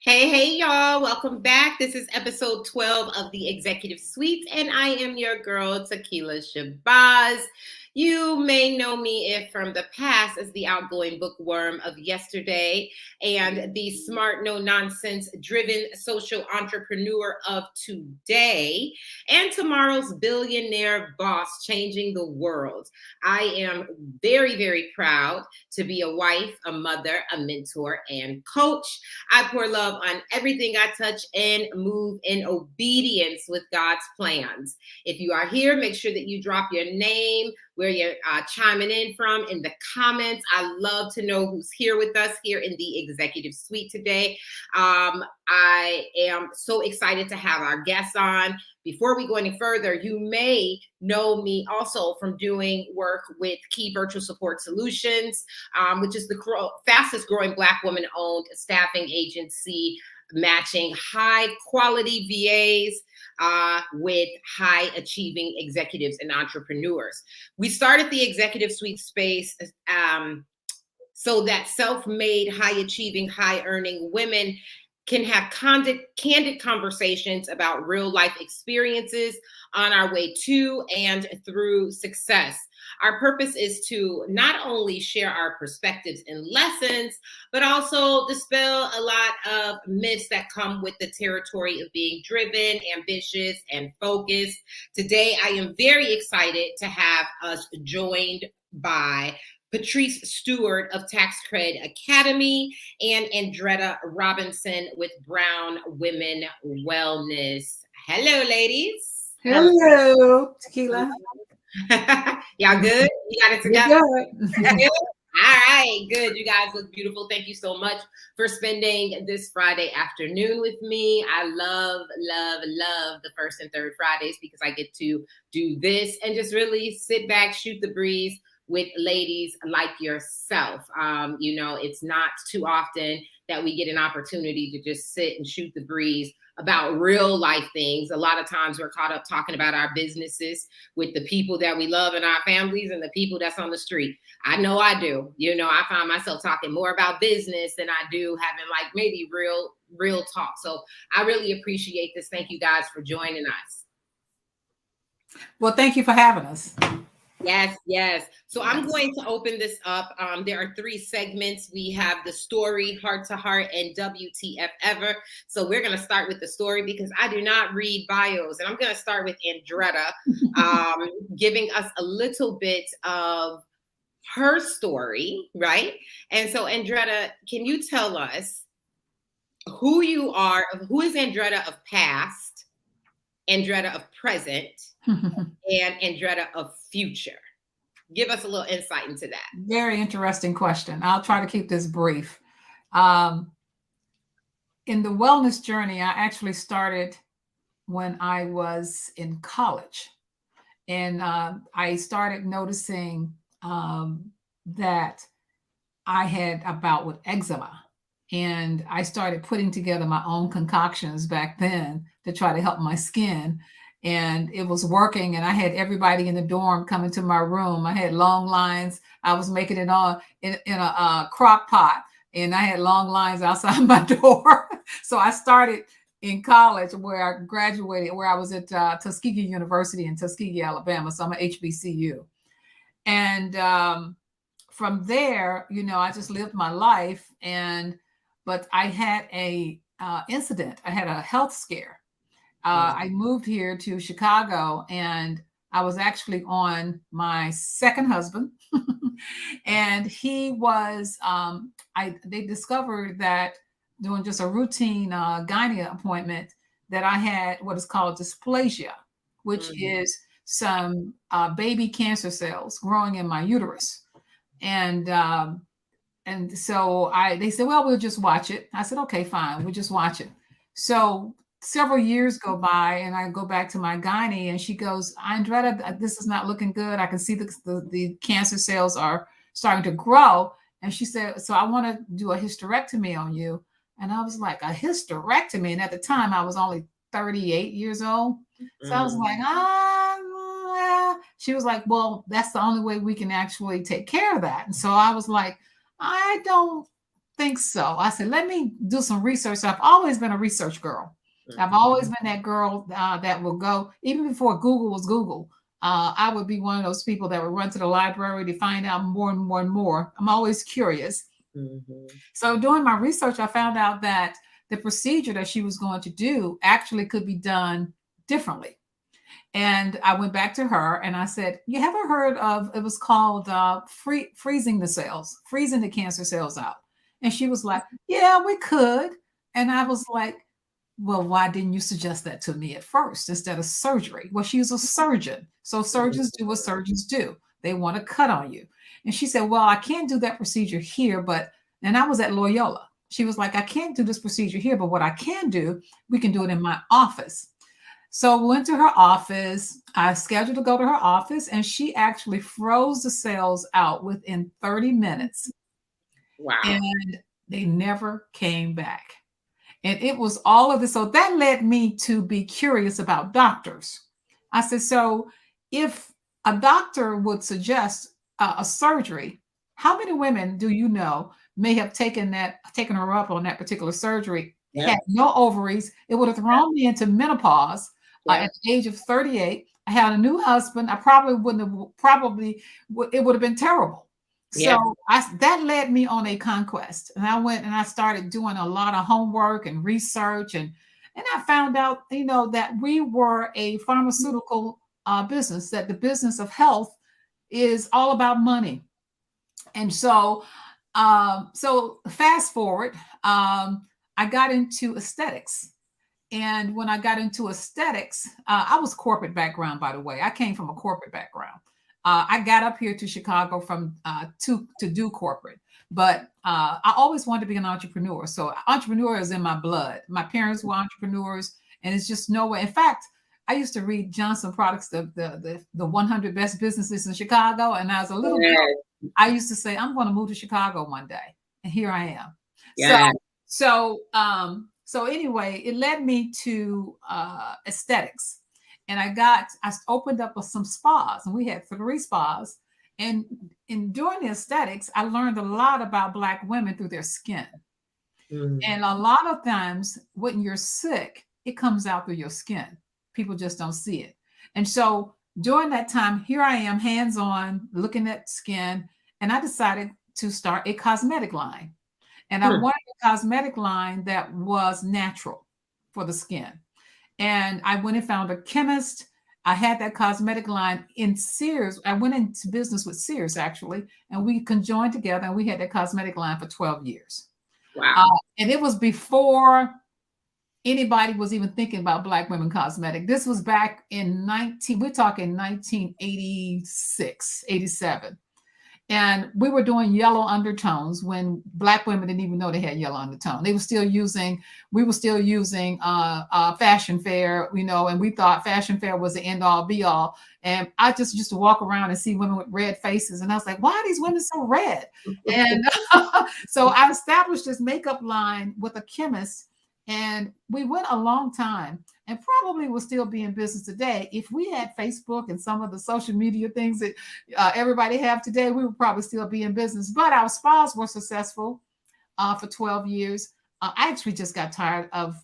Hey, y'all. Welcome back. This is episode 12 of the Executive Suite, and I am your girl, TeQuila Shabazz. You may know me from the past as the outgoing bookworm of yesterday and the smart, no-nonsense, driven social entrepreneur of today and tomorrow's billionaire boss changing the world. I am very, very proud to be a wife, a mother, a mentor, and coach. I pour love on everything I touch and move in obedience with God's plans. If you are here, make sure that you drop your name, where you're chiming in from in the comments. I love to know who's here with us here in the Executive Suite today. I am so excited to have our guests on. Before we go any further, you may know me also from doing work with Key Virtual Support Solutions, which is the fastest growing Black woman-owned staffing agency, matching high quality VAs with high achieving executives and entrepreneurs. We started the Executive Suite space so that self-made, high achieving, high earning women can have candid conversations about real life experiences on our way to and through success. Our purpose is to not only share our perspectives and lessons, but also dispel a lot of myths that come with the territory of being driven, ambitious, and focused. Today, I am very excited to have us joined by Patrice Stewart of TaxCred Academy and Andretta Robinson with Brown Women Wellness. Hello, ladies. Hello, TeQuila. Y'all good? You got it together? Good. All right, good. You guys look beautiful. Thank you so much for spending this Friday afternoon with me. I love the first and third Fridays because I get to do this and just really sit back, shoot the breeze with ladies like yourself. It's not too often that we get an opportunity to just sit and shoot the breeze about real life things. A lot of times we're caught up talking about our businesses with the people that we love in our families and the people that's on the street. I know I do. I find myself talking more about business than I do having like maybe real talk. So I really appreciate this. Thank you guys for joining us. Well, thank you for having us. Yes. So I'm going to open this up. There are 3 segments. We have the story, heart to heart, and WTF ever. So we're going to start with the story because I do not read bios. And I'm going to start with Andretta giving us a little bit of her story, right? And so Andretta, can you tell us who you are? Who is Andretta of past, Andretta of present, and Andretta of future? Give us a little insight into that. Very interesting question. I'll try to keep this brief. In the wellness journey, I actually started when I was in college. And I started noticing that I had a bout with eczema. And I started putting together my own concoctions back then to try to help my skin. And it was working, and I had everybody in the dorm coming to my room. I had long lines. I was making it all in a crock pot, and I had long lines outside my door. So I started in college where I graduated, where I was at Tuskegee University in Tuskegee, Alabama. So I'm an HBCU. And from there, I just lived my life. But I had a incident. I had a health scare. I moved here to Chicago, and I was actually on my second husband. And he was, they discovered that doing just a routine gynae appointment that I had what is called dysplasia, which is some baby cancer cells growing in my uterus. And so they said, well, we'll just watch it. I said, okay, fine. We'll just watch it. So several years go by, and I go back to my gynae, and she goes, Andretta, this is not looking good. I can see the cancer cells are starting to grow. And she said, so I want to do a hysterectomy on you. And I was like, a hysterectomy? And at the time, I was only 38 years old. So I was like, she was like, well, that's the only way we can actually take care of that. And so I was like, I don't think so. I said, let me do some research. So I've always been a research girl. I've always been that girl that will go, even before Google was Google. I would be one of those people that would run to the library to find out more and more and more. I'm always curious. So doing my research, I found out that the procedure that she was going to do actually could be done differently. And I went back to her and I said, you ever heard of, it was called freezing the cells, freezing the cancer cells out. And she was like, yeah, we could. And I was like, well, why didn't you suggest that to me at first instead of surgery? Well, she's a surgeon. So surgeons do what surgeons do. They want to cut on you. And she said, well, I can't do that procedure here, and I was at Loyola. She was like, I can't do this procedure here, but what I can do, we can do it in my office. So we went to her office. I scheduled to go to her office, and she actually froze the cells out within 30 minutes. Wow. And they never came back. And it was all of this. So that led me to be curious about doctors. I said, so if a doctor would suggest a surgery, how many women do you know may have taken her up on that particular surgery, had no ovaries? It would have thrown me into menopause at the age of 38. I had a new husband. I probably it would have been terrible. So that led me on a conquest, and I went and I started doing a lot of homework and research, and I found out, that we were a pharmaceutical business, that the business of health is all about money. And so fast forward, I got into aesthetics. And when I got into aesthetics, I was corporate background, by the way. I came from a corporate background. I got up here to Chicago to do corporate, but I always wanted to be an entrepreneur. So entrepreneur is in my blood. My parents were entrepreneurs, and it's just no way. In fact, I used to read Johnson Products, the 100 best businesses in Chicago, and as a little girl, I used to say, I'm going to move to Chicago one day, and here I am. So anyway, it led me to aesthetics. And I opened up some spas, and we had 3 spas. And during the aesthetics, I learned a lot about Black women through their skin. And a lot of times when you're sick, it comes out through your skin. People just don't see it. And so during that time, here I am, hands-on, looking at skin, and I decided to start a cosmetic line. And I wanted a cosmetic line that was natural for the skin. And I went and found a chemist. I had that cosmetic line in Sears. I went into business with Sears, actually, and we conjoined together, and we had that cosmetic line for 12 years. Wow. And it was before anybody was even thinking about Black women cosmetic. This was back in we're talking 1986, 87. And we were doing yellow undertones when Black women didn't even know they had yellow undertone. We were still using Fashion Fair, and we thought Fashion Fair was the end all be all. And I just used to walk around and see women with red faces. And I was like, why are these women so red? And so I established this makeup line with a chemist, and we went a long time, and probably will still be in business today. If we had Facebook and some of the social media things that everybody have today, we would probably still be in business. But our spas were successful for 12 years. I actually just got tired of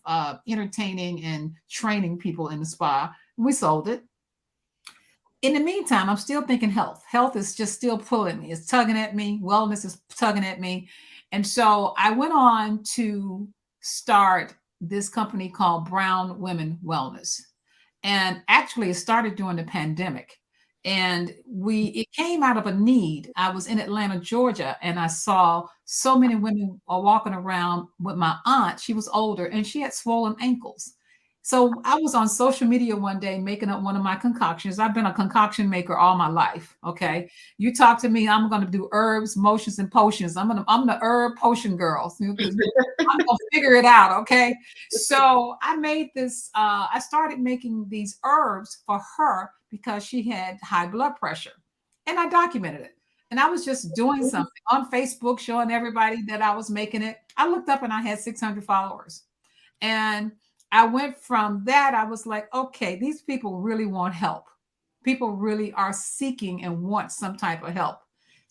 entertaining and training people in the spa. We sold it. In the meantime, I'm still thinking health. Health is just still pulling me. It's tugging at me. Wellness is tugging at me. And so I went on to start this company called Brown Women Wellness. And actually it started during the pandemic. And it came out of a need. I was in Atlanta, Georgia, and I saw so many women walking around with my aunt. She was older and she had swollen ankles. So I was on social media one day making up one of my concoctions. I've been a concoction maker all my life. Okay. You talk to me, I'm going to do herbs, motions, and potions. I'm the herb potion girl. I'm going to figure it out. Okay. So I made this, I started making these herbs for her because she had high blood pressure, and I documented it. And I was just doing something on Facebook, showing everybody that I was making it. I looked up and I had 600 followers. And I went from that. I was like, okay, these people really want help. People really are seeking and want some type of help.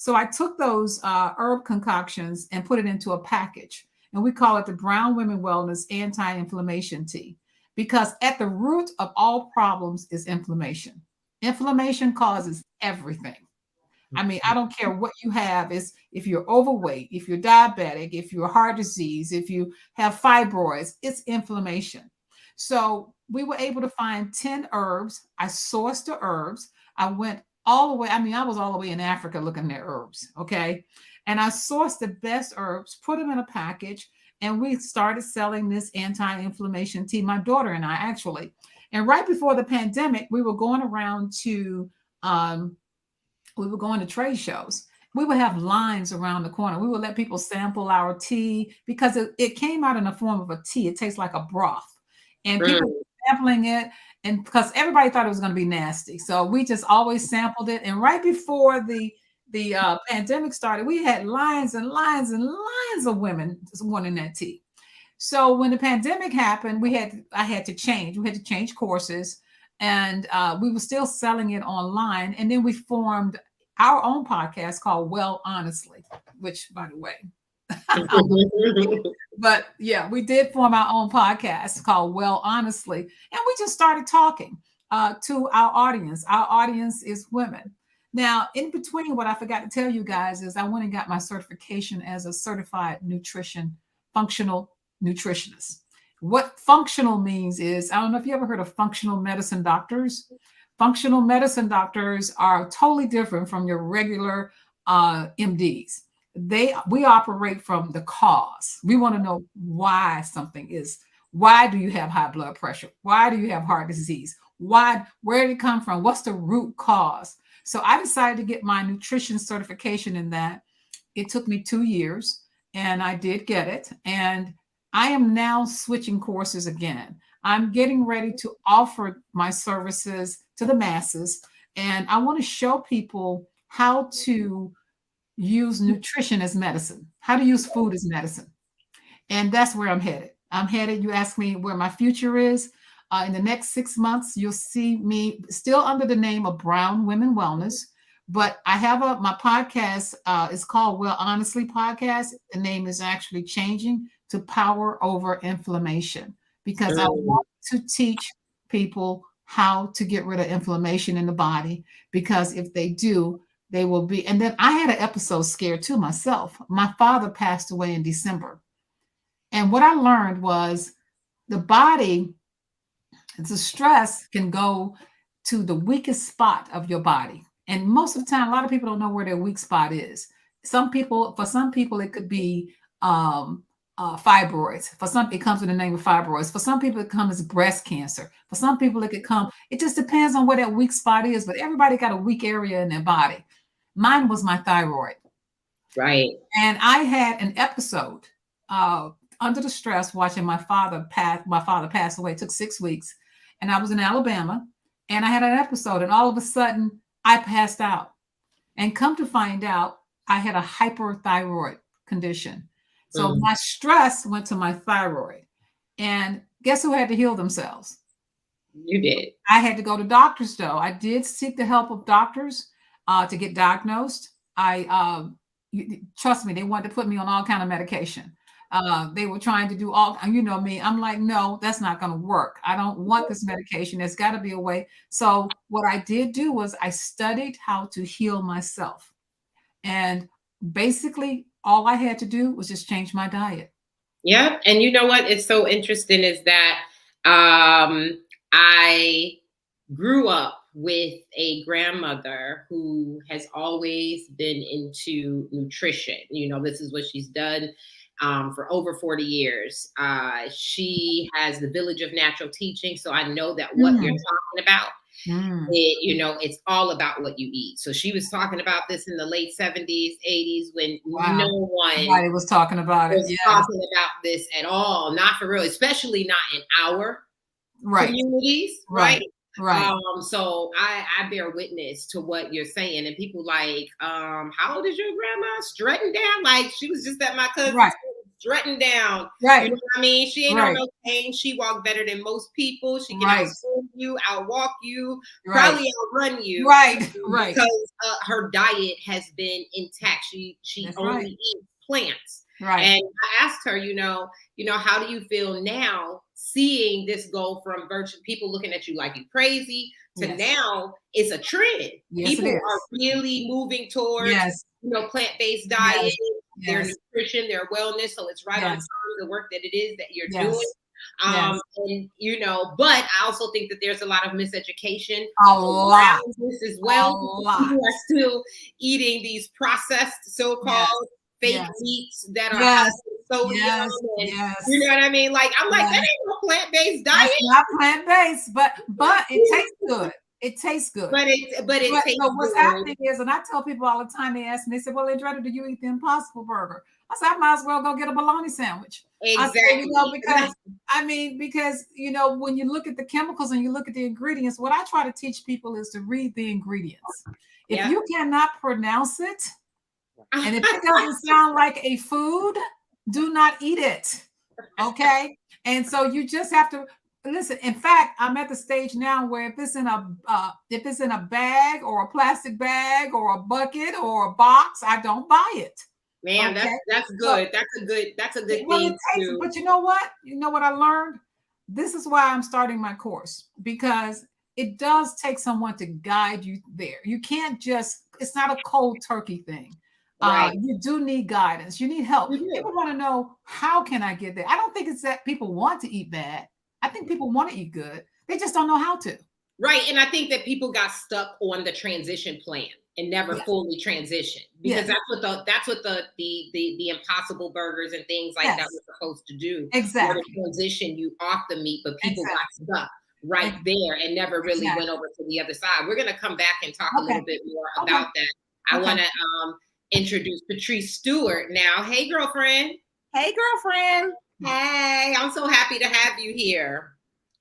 So I took those herb concoctions and put it into a package. And we call it the Brown Women Wellness Anti-Inflammation Tea. Because at the root of all problems is inflammation. Inflammation causes everything. I mean, I don't care what you have, is if you're overweight, if you're diabetic, if you're heart disease, if you have fibroids, it's inflammation. So we were able to find 10 herbs. I sourced the herbs. I went all the way. I mean, I was all the way in Africa looking at herbs. Okay. And I sourced the best herbs, put them in a package, and we started selling this anti-inflammation tea, my daughter and I actually. And right before the pandemic, we were going around to we would go into trade shows. We would have lines around the corner. We would let people sample our tea because it came out in the form of a tea. It tastes like a broth. And people were sampling it, and because everybody thought it was going to be nasty. So we just always sampled it. And right before the pandemic started, we had lines and lines and lines of women wanting that tea. So when the pandemic happened, I had to change. We had to change courses, and we were still selling it online. And then we formed our own podcast called Well Honestly, which, by the way, but yeah, we did form our own podcast called Well Honestly, and we just started talking to our audience. Our audience is women. Now, in between, what I forgot to tell you guys is I went and got my certification as a certified functional nutritionist. What functional means is, I don't know if you ever heard of functional medicine doctors. Functional medicine doctors are totally different from your regular MDs. We operate from the cause. We want to know why something is. Why do you have high blood pressure? Why do you have heart disease? Where did it come from? What's the root cause? So I decided to get my nutrition certification in that. It took me 2 years, and I did get it. And I am now switching courses again. I'm getting ready to offer my services to the masses, and I want to show people how to use nutrition as medicine, how to use food as medicine. And that's where I'm headed. You ask me where my future is. In the next 6 months, you'll see me still under the name of Brown Women Wellness. But I have my podcast. It's called Well Honestly Podcast. The name is actually changing to Power Over Inflammation, because I want to teach people how to get rid of inflammation in the body, because if they do, they will be. And then I had an episode scare too myself. My father passed away in December. And what I learned was the body, the stress can go to the weakest spot of your body. And most of the time, a lot of people don't know where their weak spot is. For some people, it could be fibroids. For some, it comes in the name of fibroids. For some people, it comes as breast cancer. For some people, it just depends on where that weak spot is. But everybody got a weak area in their body. Mine was my thyroid. Right. And I had an episode under the stress watching my father pass away. It took 6 weeks. And I was in Alabama, and I had an episode, and all of a sudden I passed out. And come to find out, I had a hyperthyroid condition. So my stress went to my thyroid. And guess who had to heal themselves? You did. I had to go to doctors, though. I did seek the help of doctors to get diagnosed. Trust me, they wanted to put me on all kind of medication. They were trying to do all, you know me, I'm like, no, that's not going to work. I don't want this medication. There's got to be a way. So what I did do was I studied how to heal myself. And basically all I had to do was just change my diet. Yeah. And you know what? It's so interesting is that I grew up with a grandmother who has always been into nutrition. You know, this is what she's done for over 40 years. She has the Village of Natural Teaching. So I know that what you're talking about, it's all about what you eat. So she was talking about this in the late 70s, 80s, when no one Nobody was talking about it. Talking about this at all. Not for real, especially not in our communities, right? Right. So I bear witness to what you're saying, and people like, how old is your grandma? Strutting down like she was just at my cousin's strutting down. Right. You know what I mean? She ain't Right. on no cane. She walked better than most people. She can Right. outswim you, outwalk you, Right. probably outrun you. Right. Right. Because her diet has been intact. She That's only right. eats plants. Right. And I asked her, how do you feel now seeing this go from virtual people looking at you like you crazy to Yes. now it's a trend. Yes, People it is. are really moving towards, Yes. plant-based diet, Yes. their Yes. nutrition, their wellness. So it's right on Yes. time, the work that it is that you're Yes. doing. Yes. And but I also think that there's a lot of miseducation A lot. around this as well. A lot. People are still eating these processed so-called fake meats that are high in sodium and you know what I mean? Like I'm like, that ain't no plant-based diet. That's not plant-based, but it tastes good. It tastes good. But it tastes so what's good. happening is, and I tell people all the time, they ask me, they say, well, Andretta, do you eat the Impossible Burger? I said, I might as well go get a bologna sandwich. Exactly. I say, because when you look at the chemicals and you look at the ingredients, what I try to teach people is to read the ingredients. If you cannot pronounce it, and if it doesn't sound like a food, do not eat it. Okay. And so you just have to listen. In fact, I'm at the stage now where if it's in a bag or a plastic bag or a bucket or a box, I don't buy it. Man, that's good. That's a good thing too. But you know what? You know what I learned? This is why I'm starting my course, because it does take someone to guide you there. You can't it's not a cold turkey thing. Right. You do need guidance. You need help. Mm-hmm. People want to know, how can I get there? I don't think it's that people want to eat bad. I think people want to eat good. They just don't know how to. Right. And I think that people got stuck on the transition plan and never fully transitioned, because that's what the Impossible Burgers and things like that were supposed to do. Exactly. To transition you off the meat, but people got stuck right there and never really went over to the other side. We're going to come back and talk a little bit more about that. I want to introduce Patrice Stewart now. Hey, girlfriend. Hey, girlfriend. Hey, I'm so happy to have you here.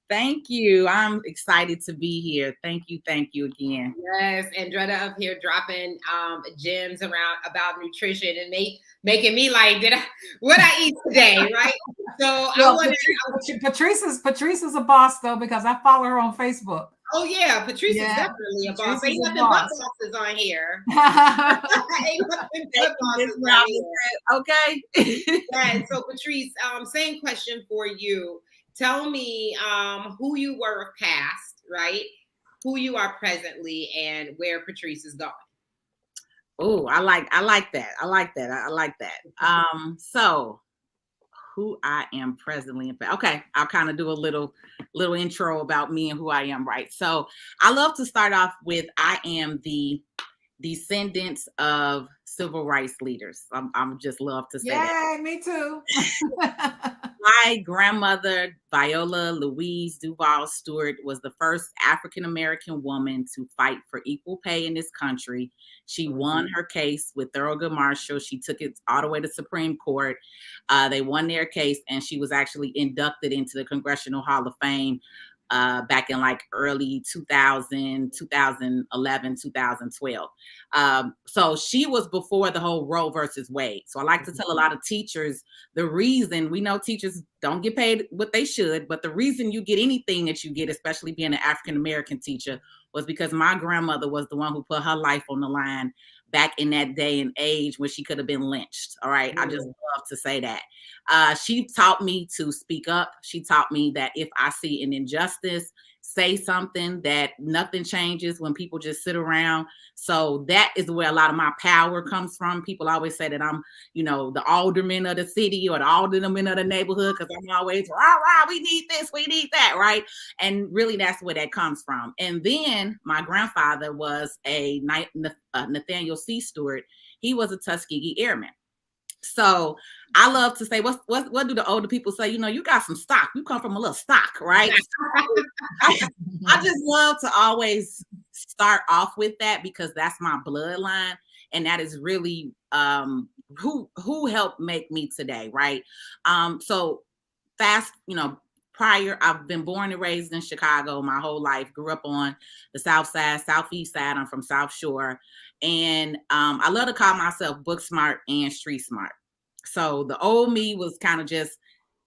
Thank you. I'm excited to be here. Thank you again. Yes, Andretta up here dropping gems around about nutrition and making me like, what I eat today, right? So Patrice is a boss though, because I follow her on Facebook. Oh yeah, Patrice is definitely a boss. Ain't nothing but bosses on here. Ain't nothing but bosses on here. Okay. Right. So Patrice, same question for you. Tell me who you were past, right? Who you are presently, and where Patrice is going. Oh, I like that. So who I am presently. Okay, I'll kind of do a little intro about me and who I am, right? So I love to start off with, I am the descendants of civil rights leaders. I'm just love to say that. Yeah, me too. My grandmother, Viola Louise Duval Stewart, was the first African-American woman to fight for equal pay in this country. She won her case with Thurgood Marshall. She took it all the way to Supreme Court. They won their case, and she was actually inducted into the Congressional Hall of Fame back in like early 2011, 2012. So she was before the whole Roe versus Wade. So I like to tell a lot of teachers, the reason, we know teachers don't get paid what they should, but the reason you get anything that you get, especially being an African-American teacher, was because my grandmother was the one who put her life on the line back in that day and age when she could have been lynched. All right. I just love to say that. She taught me to speak up. She taught me that if I see an injustice, say something, that nothing changes when people just sit around. So that is where a lot of my power comes from. People always say that I'm, the alderman of the city or the alderman of the neighborhood, because I'm always, rah, we need this, we need that, right? And really that's where that comes from. And then my grandfather was a Nathaniel C. Stewart. He was a Tuskegee Airman. So I love to say, what do the older people say? You got some stock. You come from a little stock, right? I just love to always start off with that, because that's my bloodline, and that is really who helped make me today, right? So fast, prior, I've been born and raised in Chicago my whole life. Grew up on the South Side, Southeast Side. I'm from South Shore, and I love to call myself book smart and street smart. So the old me was kind of just,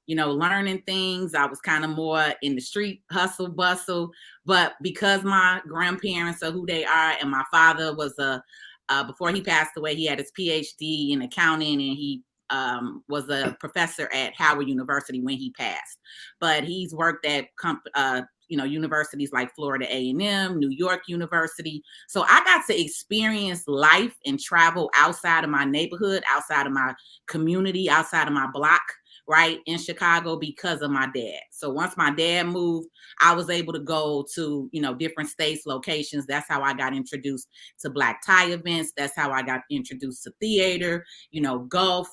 learning things. I was kind of more in the street hustle bustle. But because my grandparents are who they are, and my father was before he passed away, he had his PhD in accounting, and he was a professor at Howard University when he passed. But he's worked at universities like Florida A&M, New York University. So I got to experience life and travel outside of my neighborhood, outside of my community, outside of my block, right, in Chicago, because of my dad. So once my dad moved, I was able to go to, different states, locations. That's how I got introduced to black tie events. That's how I got introduced to theater, golf,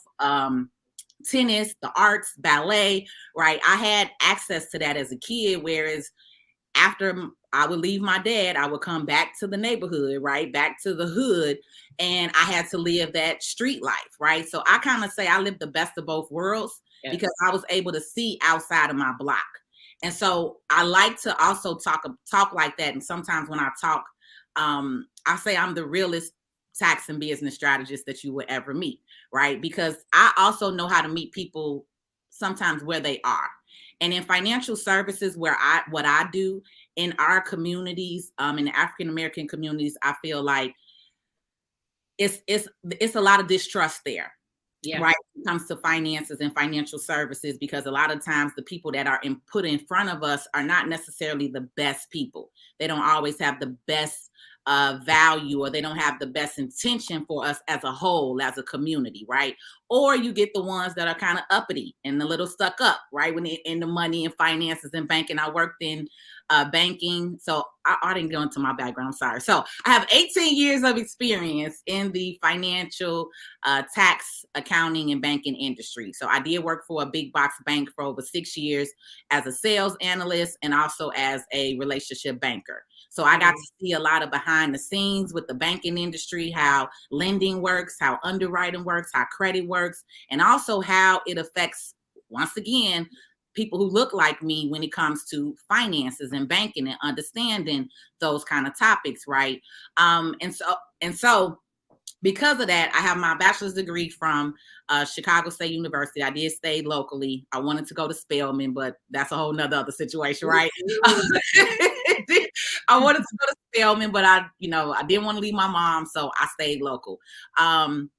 tennis, the arts, ballet, right? I had access to that as a kid, whereas after I would leave my dad, I would come back to the neighborhood, right? Back to the hood. And I had to live that street life, right? So I kind of say I lived the best of both worlds, yes, because I was able to see outside of my block. And so I like to also talk like that. And sometimes when I talk, I say I'm the realest tax and business strategist that you would ever meet, right? Because I also know how to meet people sometimes where they are. And in financial services, what I do in our communities, in the African American communities, I feel like it's a lot of distrust there, yeah, right? When it comes to finances and financial services, because a lot of times the people that are put in front of us are not necessarily the best people. They don't always have the best value, or they don't have the best intention for us as a whole, as a community, right? Or you get the ones that are kind of uppity and a little stuck up, right? When in the money and finances and banking. I worked in banking, so I didn't go into my background, I'm sorry. So I have 18 years of experience in the financial tax, accounting, and banking industry. So I did work for a big box bank for over 6 years as a sales analyst and also as a relationship banker. So I got to see a lot of behind the scenes with the banking industry, how lending works, how underwriting works, how credit works, and also how it affects, once again, people who look like me when it comes to finances and banking and understanding those kind of topics, right? And so because of that, I have my bachelor's degree from Chicago State University. I did stay locally. I wanted to go to Spelman, but that's a whole nother other situation, right? I wanted to go to Spelman, but I didn't want to leave my mom, so I stayed local. And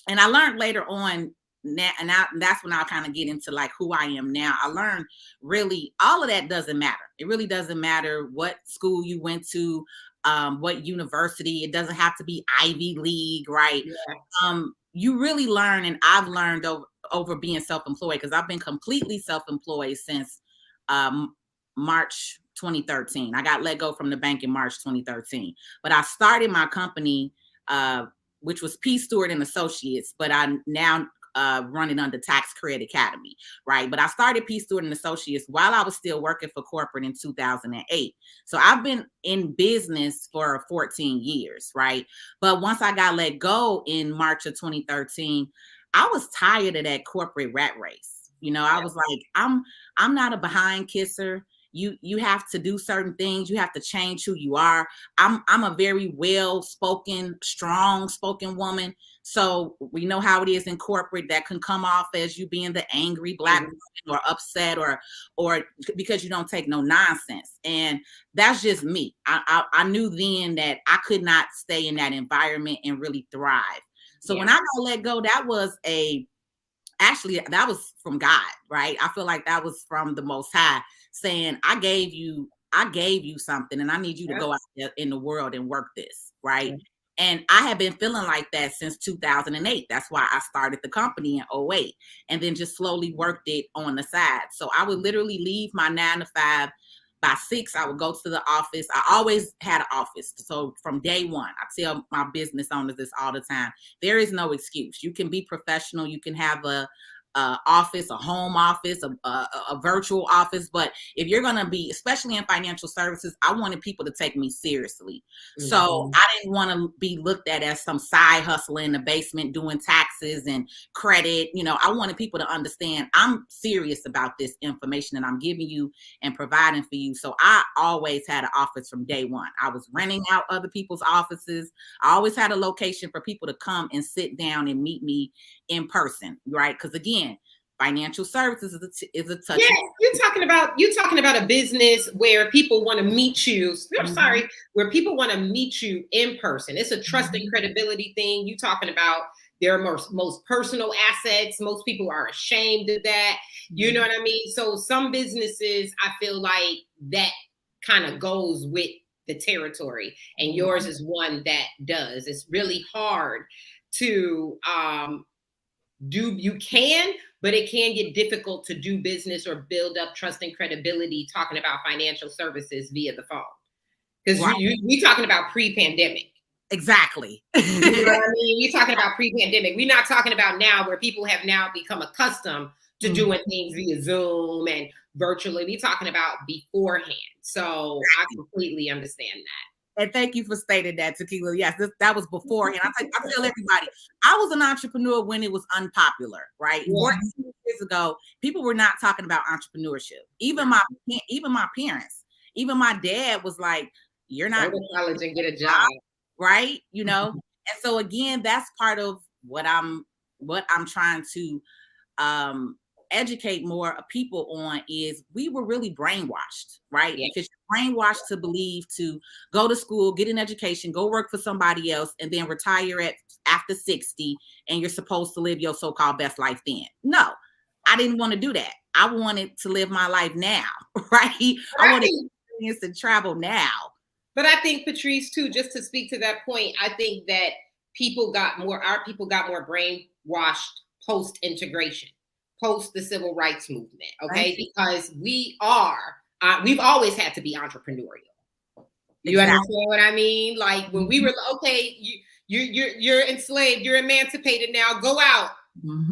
I learned later on, and that's when I'll kind of get into like who I am now. I learned really all of that doesn't matter. It really doesn't matter what school you went to, what university. It doesn't have to be Ivy League, right? Yeah. You really learn, and I've learned over being self-employed, because I've been completely self-employed since March 2013. I got let go from the bank in March 2013, but I started my company, which was Stewart and Associates, but I now running under TaxCred Academy, right? But I started Stewart and Associates while I was still working for corporate in 2008. So I've been in business for 14 years, right? But once I got let go in March of 2013, I was tired of that corporate rat race. I was like, I'm not a behind kisser. You have to do certain things. You have to change who you are. I'm a very well-spoken, strong-spoken woman. So we know how it is in corporate. That can come off as you being the angry Black woman, or upset, or because you don't take no nonsense. And that's just me. I knew then that I could not stay in that environment and really thrive. So when I got let go, that was from God, right? I feel like that was from the Most High, saying, I gave you something, and I need you to go out there in the world and work this, right? And I have been feeling like that since 2008. That's why I started the company in 2008, and then just slowly worked it on the side. So I would literally leave my 9 to 5. By 6, I would go to the office. I always had an office. So from day one, I tell my business owners this all the time. There is no excuse. You can be professional. You can have a office, a home office, a virtual office. But if you're going to be, especially in financial services, I wanted people to take me seriously. Mm-hmm. So I didn't want to be looked at as some side hustler in the basement doing taxes and credit. You know, I wanted people to understand I'm serious about this information that I'm giving you and providing for you. So I always had an office from day one. I was renting out other people's offices. I always had a location for people to come and sit down and meet me in person, right? Because again, financial services is a touch. Yeah, you're talking about a business where people want to meet you. Where people want to meet you in person. It's a trust and credibility thing. You're talking about their most personal assets. Most people are ashamed of that. You know what I mean? So some businesses, I feel like that kind of goes with the territory, and yours is one that does. It's really hard to do. You can, but it can get difficult to do business or build up trust and credibility talking about financial services via the phone. Because we talking about pre-pandemic. Exactly. You know what I mean? We're talking about pre-pandemic. We're not talking about now, where people have now become accustomed to doing things via Zoom and virtually. We're talking about beforehand. So I completely understand that. And thank you for stating that, TeQuila. Yes, that was beforehand. I tell everybody, I was an entrepreneur when it was unpopular, right? Yeah. 14 years ago, people were not talking about entrepreneurship. Even my parents, even my dad was like, "You're not go to college and get a job, right?" You know. And so again, that's part of what I'm trying to educate more people on is we were really brainwashed, right? Yeah. Because you're brainwashed to believe to go to school, get an education, go work for somebody else, and then retire after 60, and you're supposed to live your so-called best life then. No, I didn't want to do that. I wanted to live my life now, right? I wanted to experience and travel now. But I think, Patrice, too, just to speak to that point, I think that our people got more brainwashed post-integration. Post the civil rights movement, okay? Because we've always had to be entrepreneurial. You understand what I mean? Like when we were okay, you're enslaved, you're emancipated now, go out.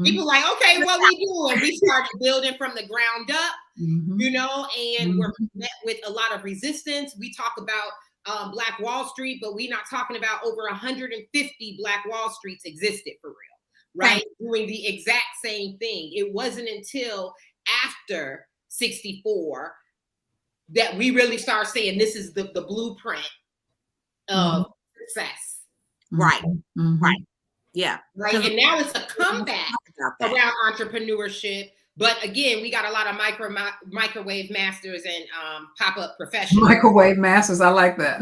People like, okay, what we doing? We started building from the ground up, you know, and we're met with a lot of resistance. We talk about Black Wall Street, but we're not talking about over 150 Black Wall Streets existed for real. Right, doing the exact same thing. It wasn't until after 64 that we really start saying this is the blueprint of success. Right, right, yeah. Right, and now it's a comeback around entrepreneurship. But again, we got a lot of microwave masters and pop-up professionals. Microwave masters, I like that.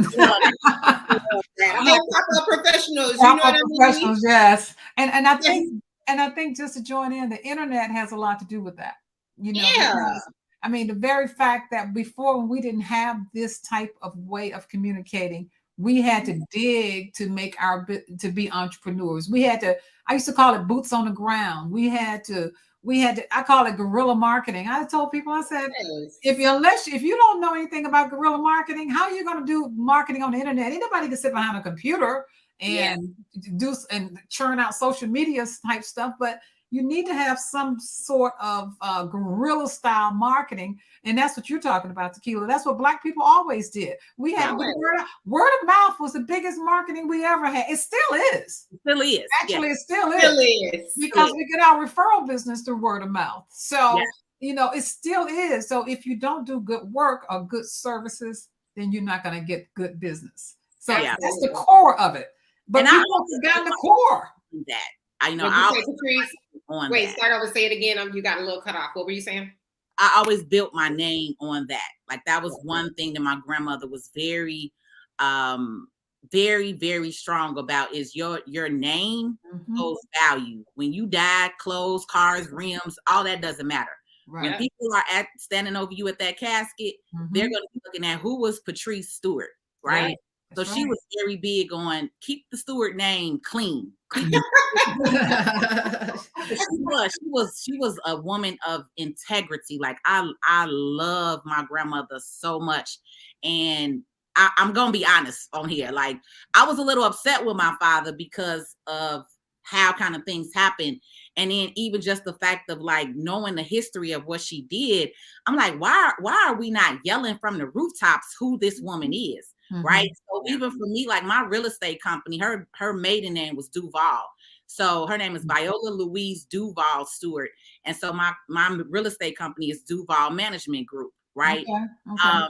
Pop-up professionals, you know what I mean? Professionals, yes. And I think just to join in, the internet has a lot to do with that. You know, because, I mean, the very fact that before, when we didn't have this type of way of communicating, we had to dig to make to be entrepreneurs. I used to call it boots on the ground. We had to, I call it guerrilla marketing. I told people, I said, if you don't know anything about guerrilla marketing, how are you going to do marketing on the internet? Anybody can sit behind a computer and do and churn out social media type stuff, but you need to have some sort of guerrilla style marketing. And that's what you're talking about, TeQuila. That's what Black people always did. We had word of mouth was the biggest marketing we ever had. It still is. It still is. Actually, it still is. Because we get our referral business through word of mouth. So, you know, it still is. So if you don't do good work or good services, then you're not going to get good business. So that's the core of it. But people have gotten the core. That. I know. Start over. Say it again. You got a little cut off. What were you saying? I always built my name on that. Like that was one thing that my grandmother was very, very, very strong about is your name holds value. When you die, clothes, cars, rims, all that doesn't matter. Right. When people are standing over you at that casket, they're going to be looking at who was Patrice Stewart, right? So she was very big on keep the Stewart name clean. She was a woman of integrity. Like I love my grandmother so much. And I'm gonna be honest on here. Like I was a little upset with my father because of how kind of things happen. And then even just the fact of like knowing the history of what she did, I'm like, why are we not yelling from the rooftops who this woman is? Right. So even for me, like my real estate company, her maiden name was Duval. So her name is Viola Louise Duval Stewart. And so my real estate company is Duval Management Group. Right. Okay.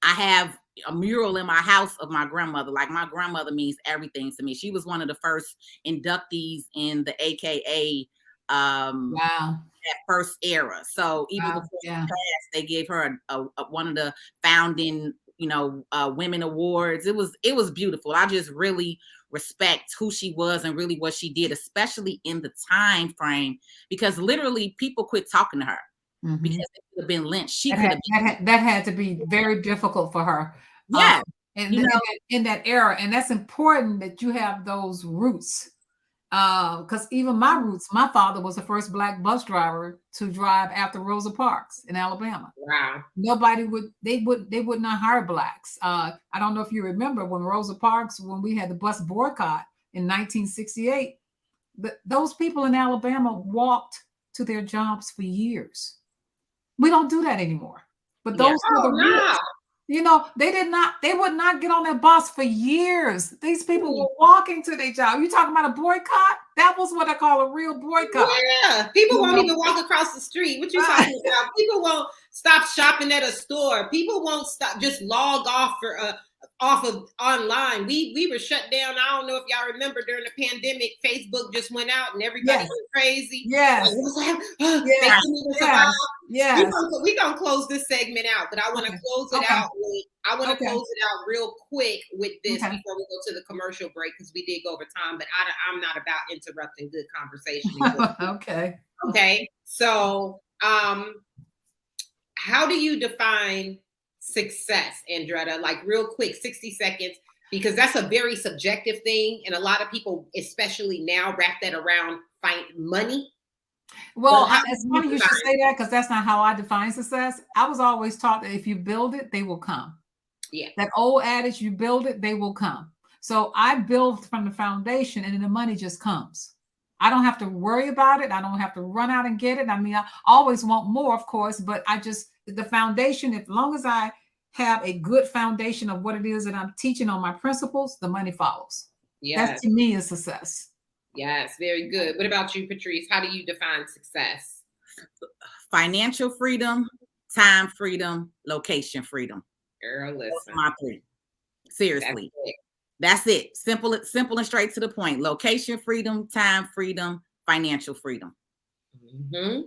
I have a mural in my house of my grandmother. Like my grandmother means everything to me. She was one of the first inductees in the AKA Wow. that first era. So even before she passed, they gave her a one of the founding, women awards. It was beautiful. I just really respect who she was and really what she did, especially in the time frame, because literally people quit talking to her. Because it could have been lynched. She could have that had to be very difficult for her. Yeah. In that era. And that's important that you have those roots. Because even my roots, my father was the first Black bus driver to drive after Rosa Parks in Alabama. Wow. They would not hire Blacks. I don't know if you remember when Rosa Parks, when we had the bus boycott in 1968, those people in Alabama walked to their jobs for years. We don't do that anymore. But those were the roots. They would not get on that bus for years. These people were walking to their job. You talking about a boycott? That was what I call a real boycott. Yeah, people won't even walk across the street. What you talking about? People won't stop shopping at a store. People won't stop, just log off off of online. We were shut down. I don't know if y'all remember during the pandemic, Facebook just went out and everybody went crazy. Yes. Yes. We're gonna close this segment out, but I want to close it out. Close it out real quick with this before we go to the commercial break, because we did go over time, but I'm not about interrupting good conversation. Okay. So how do you define success, Andretta? Like real quick, 60 seconds, because that's a very subjective thing. And a lot of people, especially now, wrap that around money. Well, it's funny you should say that, because that's not how I define success. I was always taught that if you build it, they will come. Yeah. That old adage, you build it, they will come. So I build from the foundation, and then the money just comes. I don't have to worry about it. I don't have to run out and get it. I mean, I always want more, of course, but the foundation, as long as I have a good foundation of what it is that I'm teaching on my principles, the money follows. Yeah. That to me is success. Yes, very good. What about you, Patrice? How do you define success? Financial freedom, time freedom, location freedom. Girl, listen. That's my three. Seriously. That's it. Simple and straight to the point. Location freedom, time freedom, financial freedom. Mm-hmm.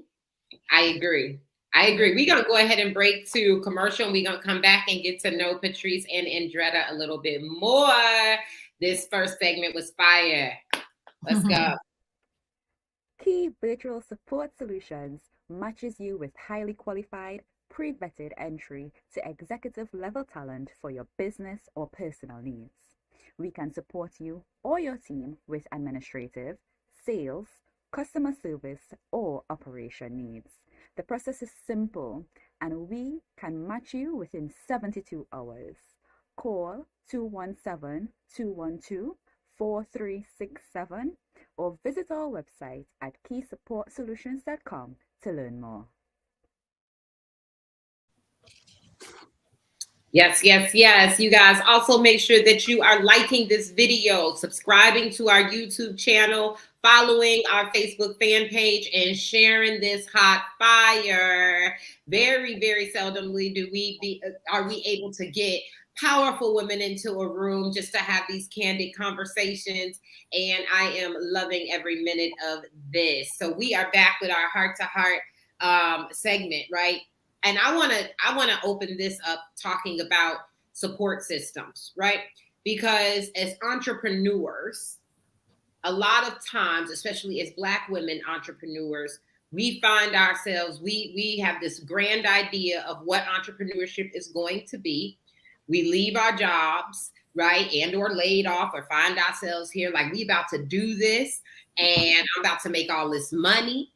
I agree. We're going to go ahead and break to commercial, and we're going to come back and get to know Patrice and Andretta a little bit more. This first segment was fire. Let's go. Key Virtual Support Solutions matches you with highly qualified, pre-vetted entry to executive level talent for your business or personal needs. We can support you or your team with administrative, sales, customer service, or operation needs. The process is simple, and we can match you within 72 hours. Call 217-212-4367 or visit our website at keysupportsolutions.com to learn more. Yes. You guys also make sure that you are liking this video, subscribing to our YouTube channel, following our Facebook fan page, and sharing this hot fire. Very, very seldomly are we able to get powerful women into a room just to have these candid conversations. And I am loving every minute of this. So we are back with our heart-to-heart segment, right? And I want to open this up talking about support systems, right? Because as entrepreneurs, a lot of times, especially as Black women entrepreneurs, we find ourselves, we have this grand idea of what entrepreneurship is going to be. We leave our jobs, right? And or laid off, or find ourselves here like we about to do this, and I'm about to make all this money.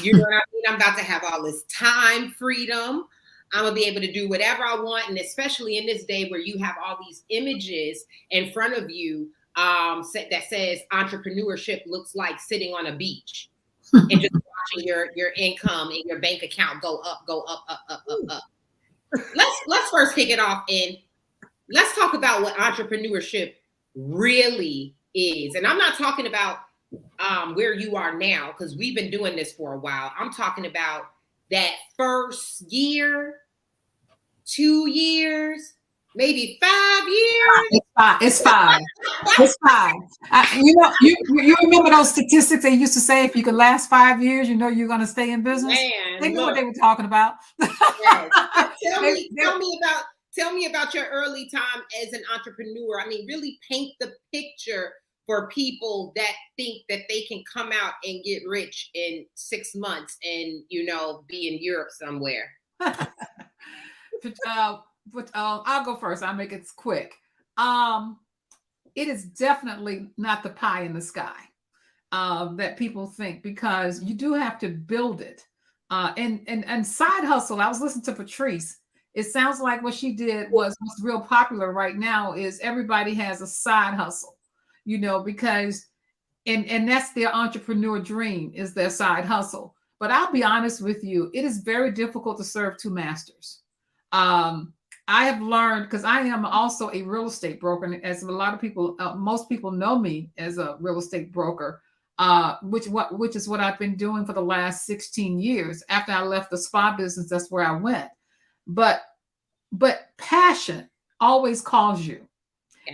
You know what I mean? I'm about to have all this time freedom. I'm going to be able to do whatever I want. And especially in this day where you have all these images in front of you that says entrepreneurship looks like sitting on a beach and just watching your income and your bank account go up, up. Let's first kick it off and let's talk about what entrepreneurship really is. And I'm not talking about where you are now, because we've been doing this for a while. I'm talking about that first year, 2 years, maybe 5 years. It's five. It's five. You remember those statistics they used to say, if you could last 5 years, you know you're going to stay in business. Man, they knew what they were talking about. Yes. Tell me about your early time as an entrepreneur. I mean, really paint the picture for people that think that they can come out and get rich in 6 months and, be in Europe somewhere. I'll go first. I'll make it quick. It is definitely not the pie in the sky that people think, because you do have to build it. And side hustle, I was listening to Patrice. It sounds like what she did was what's real popular right now is everybody has a side hustle, because and that's their entrepreneur dream, is their side hustle. But I'll be honest with you, it is very difficult to serve two masters. I have learned, because I am also a real estate broker, and as a lot of people, most people know me as a real estate broker, which is what I've been doing for the last 16 years. After I left the spa business, that's where I went. But passion always calls you.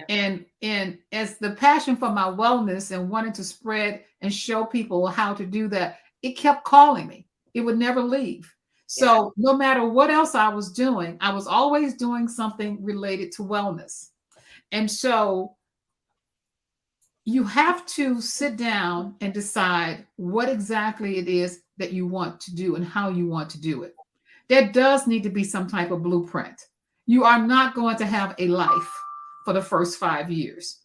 Yeah. And as the passion for my wellness and wanting to spread and show people how to do that, it kept calling me. It would never leave. So no matter what else I was doing, I was always doing something related to wellness. And so you have to sit down and decide what exactly it is that you want to do and how you want to do it. There does need to be some type of blueprint. You are not going to have a life for the first 5 years,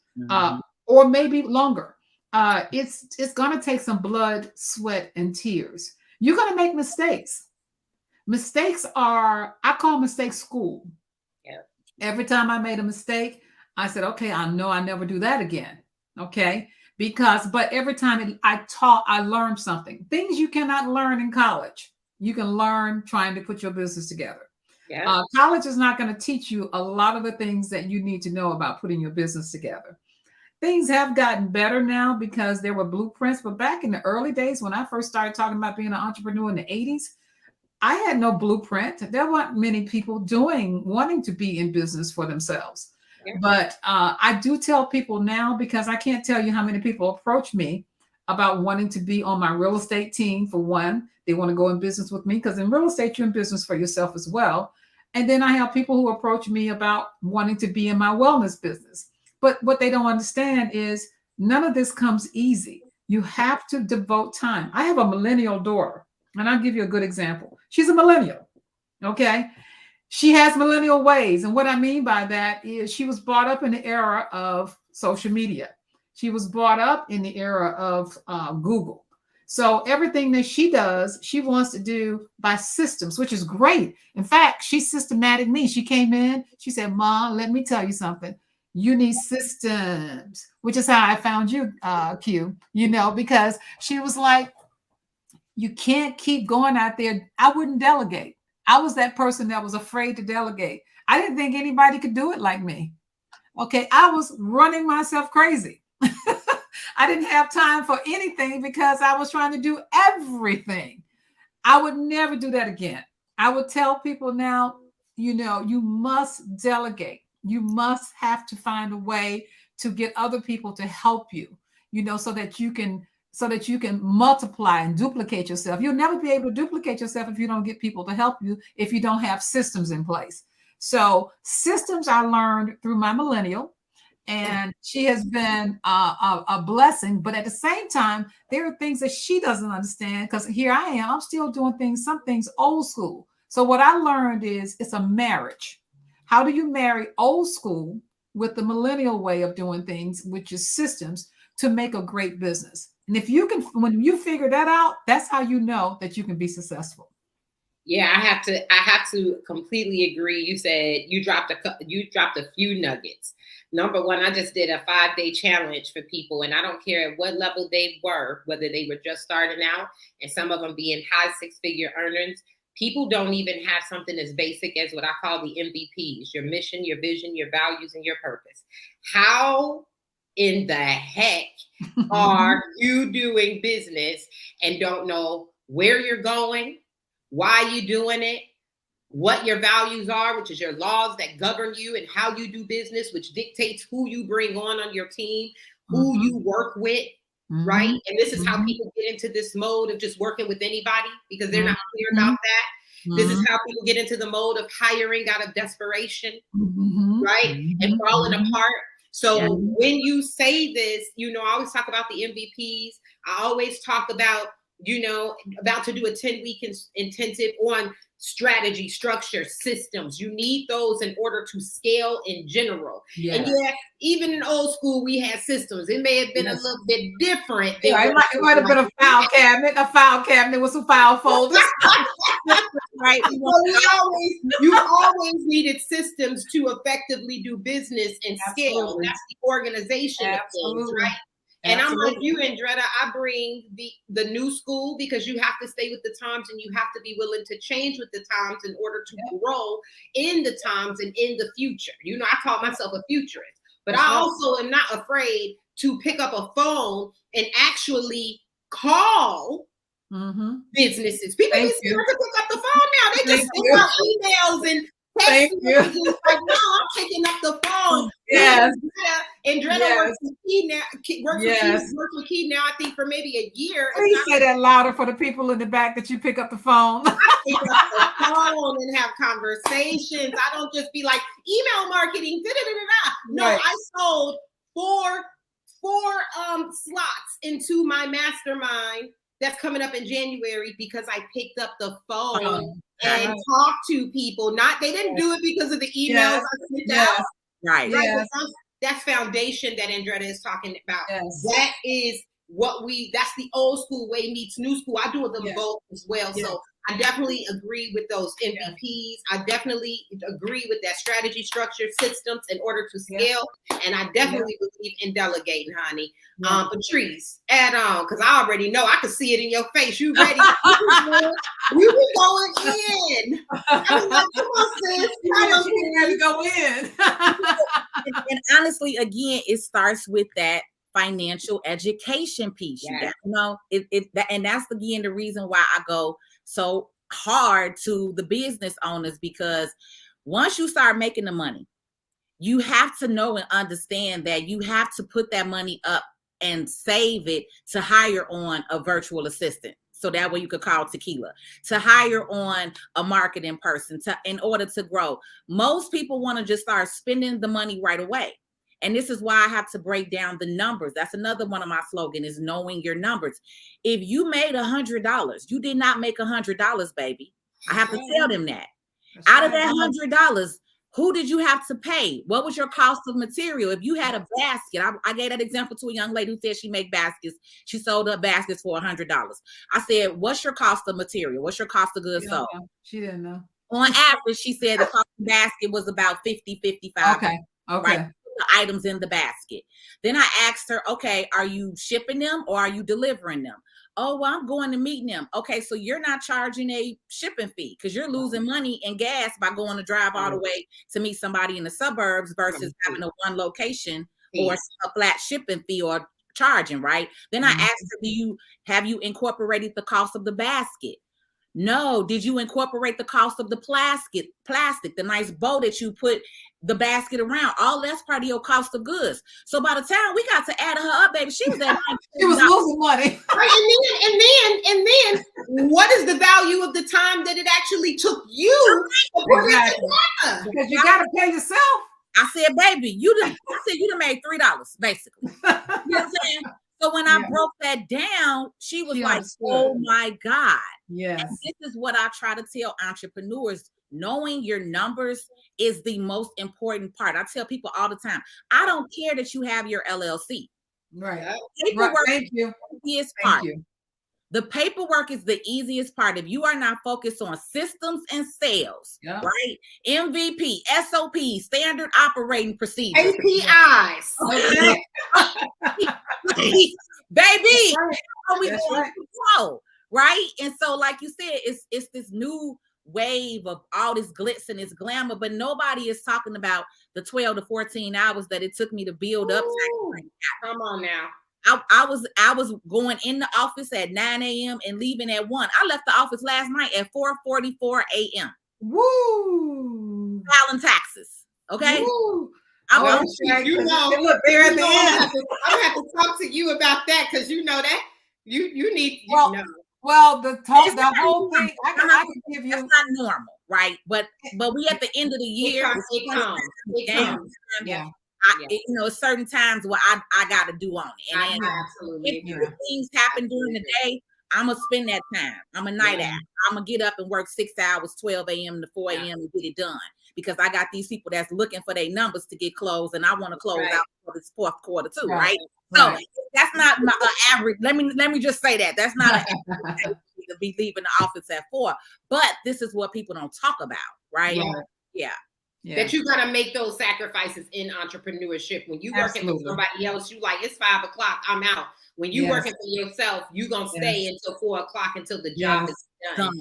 or maybe longer. It's going to take some blood, sweat, and tears. You're going to make mistakes. Mistakes I call mistakes school. Yeah. Every time I made a mistake, I said, okay, I know I never do that again. Okay. But every time I learned something. Things you cannot learn in college, you can learn trying to put your business together. Yeah. College is not going to teach you a lot of the things that you need to know about putting your business together. Things have gotten better now because there were blueprints, but back in the early days when I first started talking about being an entrepreneur in the 80s, I had no blueprint. There weren't many people wanting to be in business for themselves. Yeah. But I do tell people now, because I can't tell you how many people approach me about wanting to be on my real estate team. For one, they want to go in business with me, because in real estate, you're in business for yourself as well. And then I have people who approach me about wanting to be in my wellness business. But what they don't understand is none of this comes easy. You have to devote time. I have a millennial daughter, and I'll give you a good example. She's a millennial, okay? She has millennial ways. And what I mean by that is she was brought up in the era of social media. She was brought up in the era of Google. So everything that she does, she wants to do by systems, which is great. In fact, she systematic me. She came in, she said, Mom, let me tell you something. You need systems, which is how I found you, Q, because she was like, you can't keep going out there. I wouldn't delegate. I was that person that was afraid to delegate. I didn't think anybody could do it like me. Okay. I was running myself crazy. I didn't have time for anything because I was trying to do everything. I would never do that again. I would tell people now, you must delegate. You must have to find a way to get other people to help you, so that you can multiply and duplicate yourself. You'll never be able to duplicate yourself if you don't get people to help you, if you don't have systems in place. So systems I learned through my millennial, and she has been a blessing. But at the same time, there are things that she doesn't understand, because here I am, I'm still doing some things old school. So what I learned is it's a marriage. How do you marry old school with the millennial way of doing things, which is systems, to make a great business? And if you can, when you figure that out, that's how you know that you can be successful. Yeah, I have to completely agree. You said you dropped a few nuggets. Number one, I just did a 5-day challenge for people, and I don't care at what level they were, whether they were just starting out, and some of them being high 6-figure earners. People don't even have something as basic as what I call the MVPs: your mission, your vision, your values, and your purpose. How in the heck are you doing business and don't know where you're going, why you doing it, what your values are, which is your laws that govern you, and how you do business, which dictates who you bring on your team, who you work with, right? And this is how people get into this mode of just working with anybody because they're not clear about that. This is how people get into the mode of hiring out of desperation, right? And falling apart. So when you say this, I always talk about the MVPs. I always talk about, about to do a 10-week intensive on strategy, structure, systems. You need those in order to scale in general. And even in old school, we had systems. It may have been a little bit different. It might have been a file cabinet with some file folders. Right. You always needed systems to effectively do business and scale. That's the organization of things, right? And I'm like you, Andretta, I bring the new school because you have to stay with the times and you have to be willing to change with the times in order to grow in the times and in the future. I call myself a futurist, but I also am not afraid to pick up a phone and actually call businesses. People need to pick up the phone now. They just send out emails and text messages. Like, no, I'm picking up the phone. Yes. Andretta works with Key now. Works with Key now, I think, for maybe a year. Please say that louder for the people in the back that you pick up the phone. I pick up the phone and have conversations. I don't just be like, email marketing, da-da-da-da-da. No, I sold four slots into my mastermind that's coming up in January because I picked up the phone and talked to people. They didn't do it because of the emails I sent out. Right. That's foundation that Andretta is talking about. That is that's the old school way meets new school. I do them both as well. So I definitely agree with those MVPs. I definitely agree with that strategy, structure, systems in order to scale. And I definitely believe in delegating, honey. Patrice, add on, because I already know. I can see it in your face. You ready? We be going in. I'm like, come on, sis. You ready to go in. And honestly, again, it starts with that financial education piece. And that's again the reason why I go so hard to the business owners, because once you start making the money, you have to know and understand that you have to put that money up and save it to hire on a virtual assistant. So that way you could call TeQuila, to hire on a marketing person in order to grow. Most people want to just start spending the money right away. And this is why I have to break down the numbers. That's another one of my slogan, is knowing your numbers. If you made $100, you did not make $100, baby. I have to tell them that. Out of that $100, who did you have to pay? What was your cost of material? If you had a basket, I gave that example to a young lady who said she made baskets. She sold her baskets for $100. I said, what's your cost of material? What's your cost of goods sold? She didn't know. On average, she said the cost of the basket was about $50, $55. Okay. Right? The items in the basket. Then I asked her, okay, are you shipping them or are you delivering them? Oh, well, I'm going to meet them. Okay, so you're not charging a shipping fee because you're losing money and gas by going to drive all the way to meet somebody in the suburbs versus having a one location or a flat shipping fee or charging, right? Then I asked her, have you incorporated the cost of the basket? No. Did you incorporate the cost of the plastic, the nice bow that you put the basket around? All that's part of your cost of goods. So by the time we got to add her up, baby, she was at she was losing money. Right, and then what is the value of the time that it actually took you to put it together? Because you got to pay yourself. I said, baby, you done made $3 basically. You know what I'm saying? So when I broke that down, she was like, oh my God. Yes. And this is what I try to tell entrepreneurs. Knowing your numbers is the most important part. I tell people all the time, I don't care that you have your LLC. Right. Paperwork Thank you. is part. You. The paperwork is the easiest part. If you are not focused on systems and sales, right? MVP, SOP, standard operating procedures, APIs, okay? Baby, how we going to grow, right? And so, like you said, it's this new wave of all this glitz and this glamour, but nobody is talking about the 12 to 14 hours that it took me to build up. Come on now. I was going in the office at 9 a.m. and leaving at 1. I left the office last night at 4:44 a.m. Woo! Filing taxes. Okay. Woo. I'm gonna have to talk to you about that, because you know that you need to know. Well, the whole thing, I can give you. That's not normal, right? But we at the end of the year. It comes. Yeah. Certain times where I got to do on it. And absolutely. If things happen during the day, I'm going to spend that time. I'm a night owl. I'm going to get up and work 6 hours, 12 a.m. to 4 a.m. and get it done. Because I got these people that's looking for their numbers to get closed, and I want to close out for this fourth quarter too, right? So that's not my average. Let me just say that. That's not an average to be leaving the office at 4. But this is what people don't talk about, right? Yeah. That you got to make those sacrifices in entrepreneurship. When you working for somebody else, you like, it's 5 o'clock, I'm out. When you working for yourself, you gonna stay until 4 o'clock until the job is done.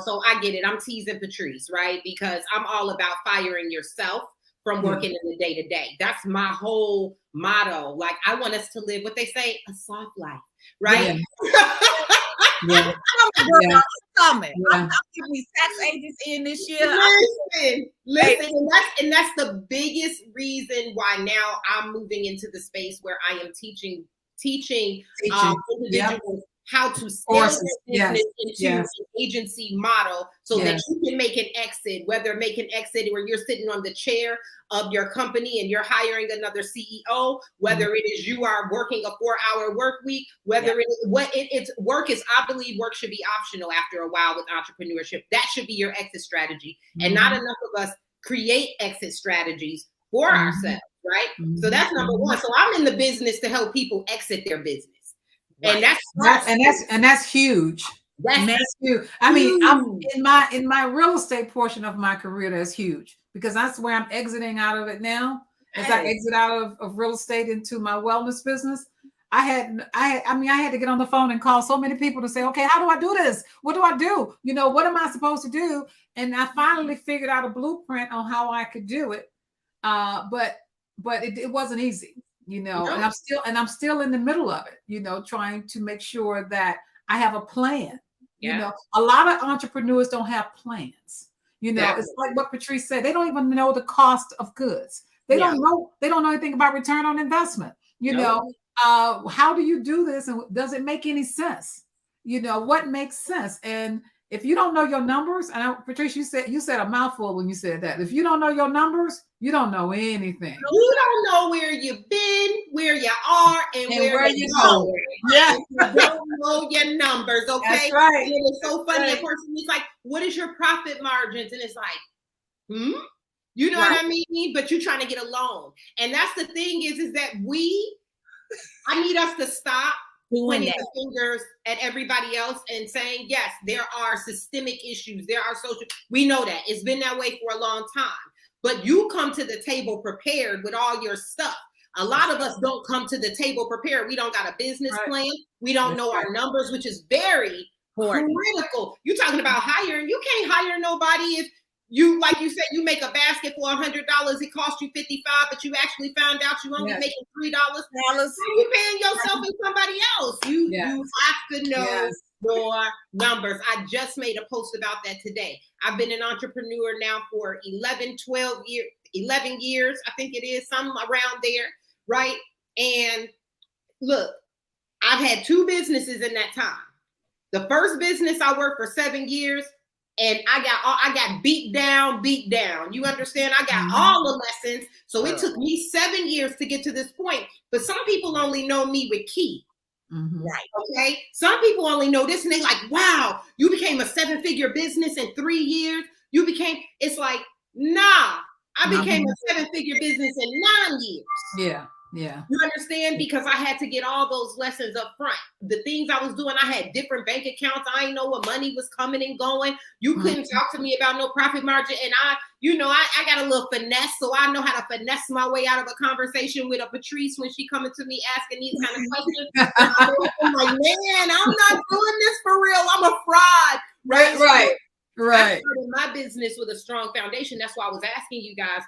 So I get it. I'm teasing Patrice, right? Because I'm all about firing yourself from working in the day to day. That's my whole motto. Like, I want us to live what they say, a soft life, right? I'm giving these tax agents in this year. Listen, and that's the biggest reason why now I'm moving into the space where I am teaching individuals how to scale their business into an agency model so that you can make an exit, whether make an exit where you're sitting on the chair of your company and you're hiring another CEO, whether it is you are working a 4-hour work week, whether it's work is, I believe work should be optional after a while with entrepreneurship. That should be your exit strategy. And not enough of us create exit strategies for ourselves, right? So that's number one. So I'm in the business to help people exit their business. And that's huge. That's huge. I mean, I'm in my real estate portion of my career, that's huge, because that's where I'm exiting out of it now. As I exit out of real estate into my wellness business, I had to get on the phone and call so many people to say, okay, how do I do this? What do I do? What am I supposed to do? And I finally figured out a blueprint on how I could do it. But it wasn't easy. And I'm still in the middle of it, trying to make sure that I have a plan. A lot of entrepreneurs don't have plans. It's like what Patrice said. They don't even know the cost of goods. They don't know anything about return on investment. How do you do this? And does it make any sense? What makes sense? And if you don't know your numbers, and Patrice, you said a mouthful when you said that. If you don't know your numbers, you don't know anything. You don't know where you've been, where you are, and where you're going. Yeah. You don't know your numbers, okay? That's right. And it's so funny. A person is like, what is your profit margins? And it's like, You know what I mean? But you're trying to get a loan. And that's the thing is that I need us to stop pointing the fingers at everybody else and saying, yes, there are systemic issues. There are social, we know that. It's been that way for a long time. But you come to the table prepared with all your stuff. A lot of us don't come to the table prepared. We don't got a business plan. We don't know our numbers, which is very critical. You're talking about hiring. You can't hire nobody if you, like you said, you make a basket for $100. It costs you $55, but you actually found out you only making $3. How you paying yourself and somebody else? You have to know your numbers. I just made a post about that today. I've been an entrepreneur now for 11 years, I think it is, something around there, right? And look, I've had 2 businesses in that time. The first business I worked for 7 years, and I got beat down. You understand? I got all the lessons. So it took me 7 years to get to this point. But some people only know me with Key. Right. Okay. Some people only know this and they like, wow, you became a 7-figure business in 3 years. It's like, nah, I became a 7-figure business in 9 years. Yeah. Yeah. You understand? Because I had to get all those lessons up front. The things I was doing, I had different bank accounts. I didn't know what money was coming and going. You couldn't talk to me about no profit margin. And I got a little finesse, so I know how to finesse my way out of a conversation with a Patrice when she coming to me asking these kind of questions. I'm like, man, I'm not doing this for real. I'm a fraud. Right. I started my business with a strong foundation. That's why I was asking you guys,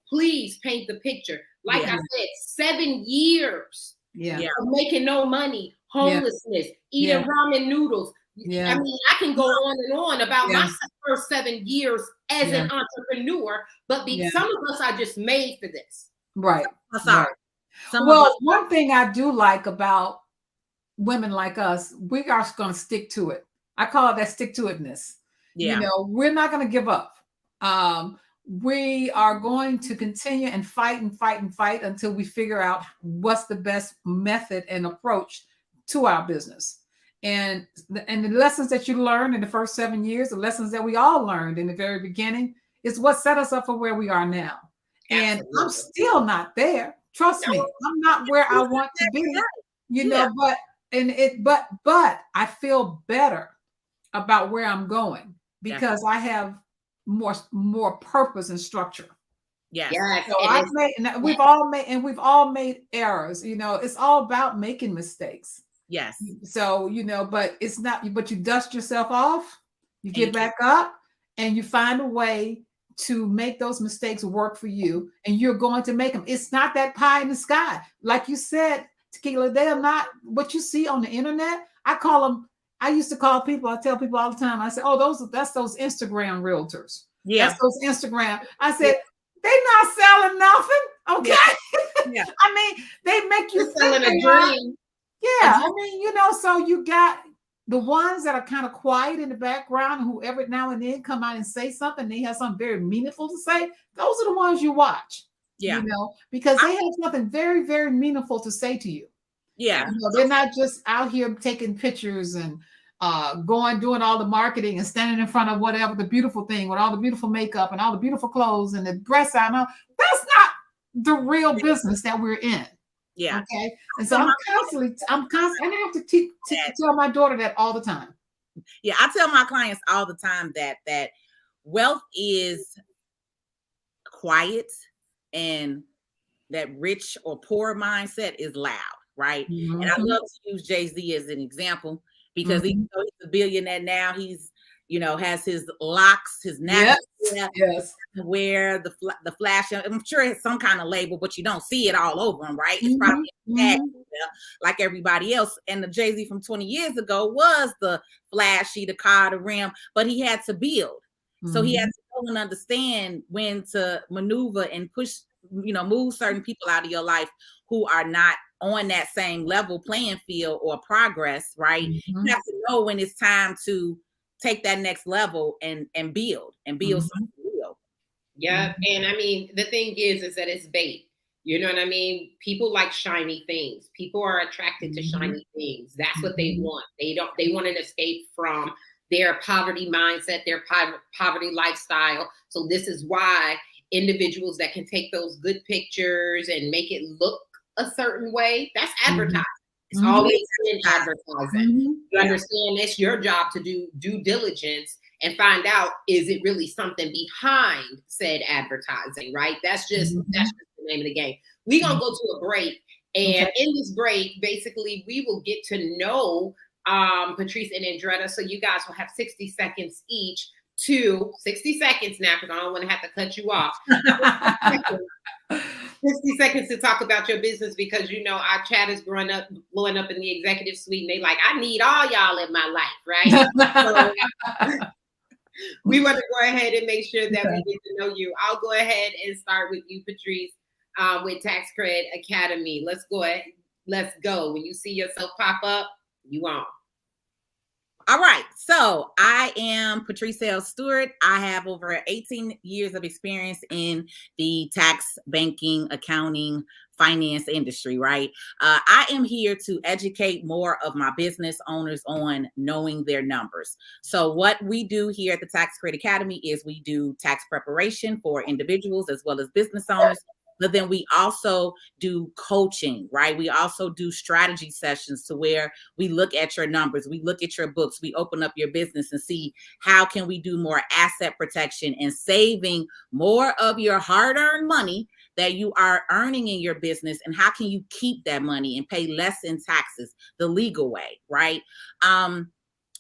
please paint the picture. Like I said, 7 years of making no money, homelessness, eating ramen noodles. I mean, I can go on and on about my first 7 years as an entrepreneur, but some of us are just made for this. Right. Sorry. Well, one thing I do like about women like us, we are going to stick to it. I call it that stick to itness. Yeah. You know, we're not going to give up. We are going to continue and fight until we figure out what's the best method and approach to our business. And the lessons that you learned in the first 7 years, the lessons that we all learned in the very beginning, is what set us up for where we are now. And I'm still not there. Trust me, I'm not where I want to be. You know, but I feel better about where I'm going because I have more purpose and structure. Yes. So we've all made errors. You know, it's all about making mistakes. Yes. So, you know, but it's not, but you dust yourself off, you get back up, and you find a way to make those mistakes work for you, and you're going to make them. It's not that pie in the sky. Like you said, TeQuila, they are not what you see on the internet. I used to call people, I tell people all the time, I said, oh, that's those Instagram realtors. Yeah. That's those Instagram. I said, they're not selling nothing. Okay. Yeah. I mean, they make you selling a dream. Yeah. I mean, you know, so you got the ones that are kind of quiet in the background, who every now and then come out and say something. They have something very meaningful to say. Those are the ones you watch. Yeah. You know, because they have something very, very meaningful to say to you. Yeah. You know, they're not just out here taking pictures and doing all the marketing and standing in front of whatever the beautiful thing with all the beautiful makeup and all the beautiful clothes and the dress out. That's not the real business that we're in. Yeah. Okay. And so I'm constantly, I have to tell my daughter that all the time. Yeah. I tell my clients all the time that wealth is quiet and that rich or poor mindset is loud. Right. Mm-hmm. And I love to use Jay-Z as an example because even though he's a billionaire now, he's, you know, has his locks, his natural wear the flash. I'm sure it's some kind of label, but you don't see it all over him, right? It's probably like everybody else. And the Jay-Z from 20 years ago was the flashy, the car, the rim, but he had to build. So he had to know and understand when to maneuver and push, you know, move certain people out of your life who are not on that same level playing field or progress, right? You have to know when it's time to take that next level and build something real. Yeah. And I mean, the thing is that it's bait. You know what I mean? People like shiny things. People are attracted to shiny things. That's what they want. They want an escape from their poverty mindset, their poverty lifestyle. So this is why individuals that can take those good pictures and make it look a certain way, that's advertising. It's always in advertising. You understand? It's your job to do due diligence and find out, is it really something behind said advertising, right? That's just the name of the game. We're going to go to a break. And in this break, basically, we will get to know Patrice and Andretta. So you guys will have 60 seconds each to 60 seconds now, because I don't want to have to cut you off. 60 seconds to talk about your business, because you know our chat is blowing up in the executive suite, and they like, I need all y'all in my life, right? So, we want to go ahead and make sure that we get to know you. I'll go ahead and start with you, Patrice, with TaxCred Academy. Let's go ahead. Let's go. When you see yourself pop up, you on. All right. So I am Patrice Stewart. I have over 18 years of experience in the tax, banking, accounting, finance industry, right? I am here to educate more of my business owners on knowing their numbers. So what we do here at the TaxCred Academy is we do tax preparation for individuals as well as business owners. But then we also do coaching, right? We also do strategy sessions to where we look at your numbers, we look at your books, we open up your business and see how can we do more asset protection and saving more of your hard-earned money that you are earning in your business, and how can you keep that money and pay less in taxes the legal way, right?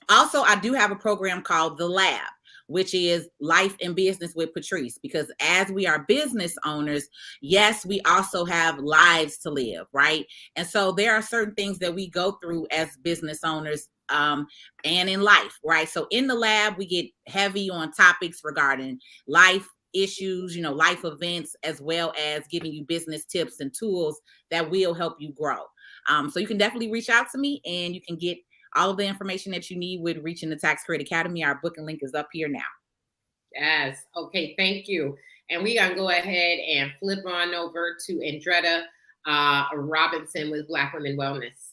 Also, I do have a program called The Lab, which is life and business with Patrice, because as we are business owners, yes, we also have lives to live, right? And so there are certain things that we go through as business owners and in life, right? So in the lab, we get heavy on topics regarding life issues, life events, as well as giving you business tips and tools that will help you grow. So you can definitely reach out to me, and you can get all of the information that you need with reaching the TaxCred Academy. Our booking link is up here now. Yes. Okay. Thank you. And we're going to go ahead and flip on over to Andretta Robinson with Black Women Wellness.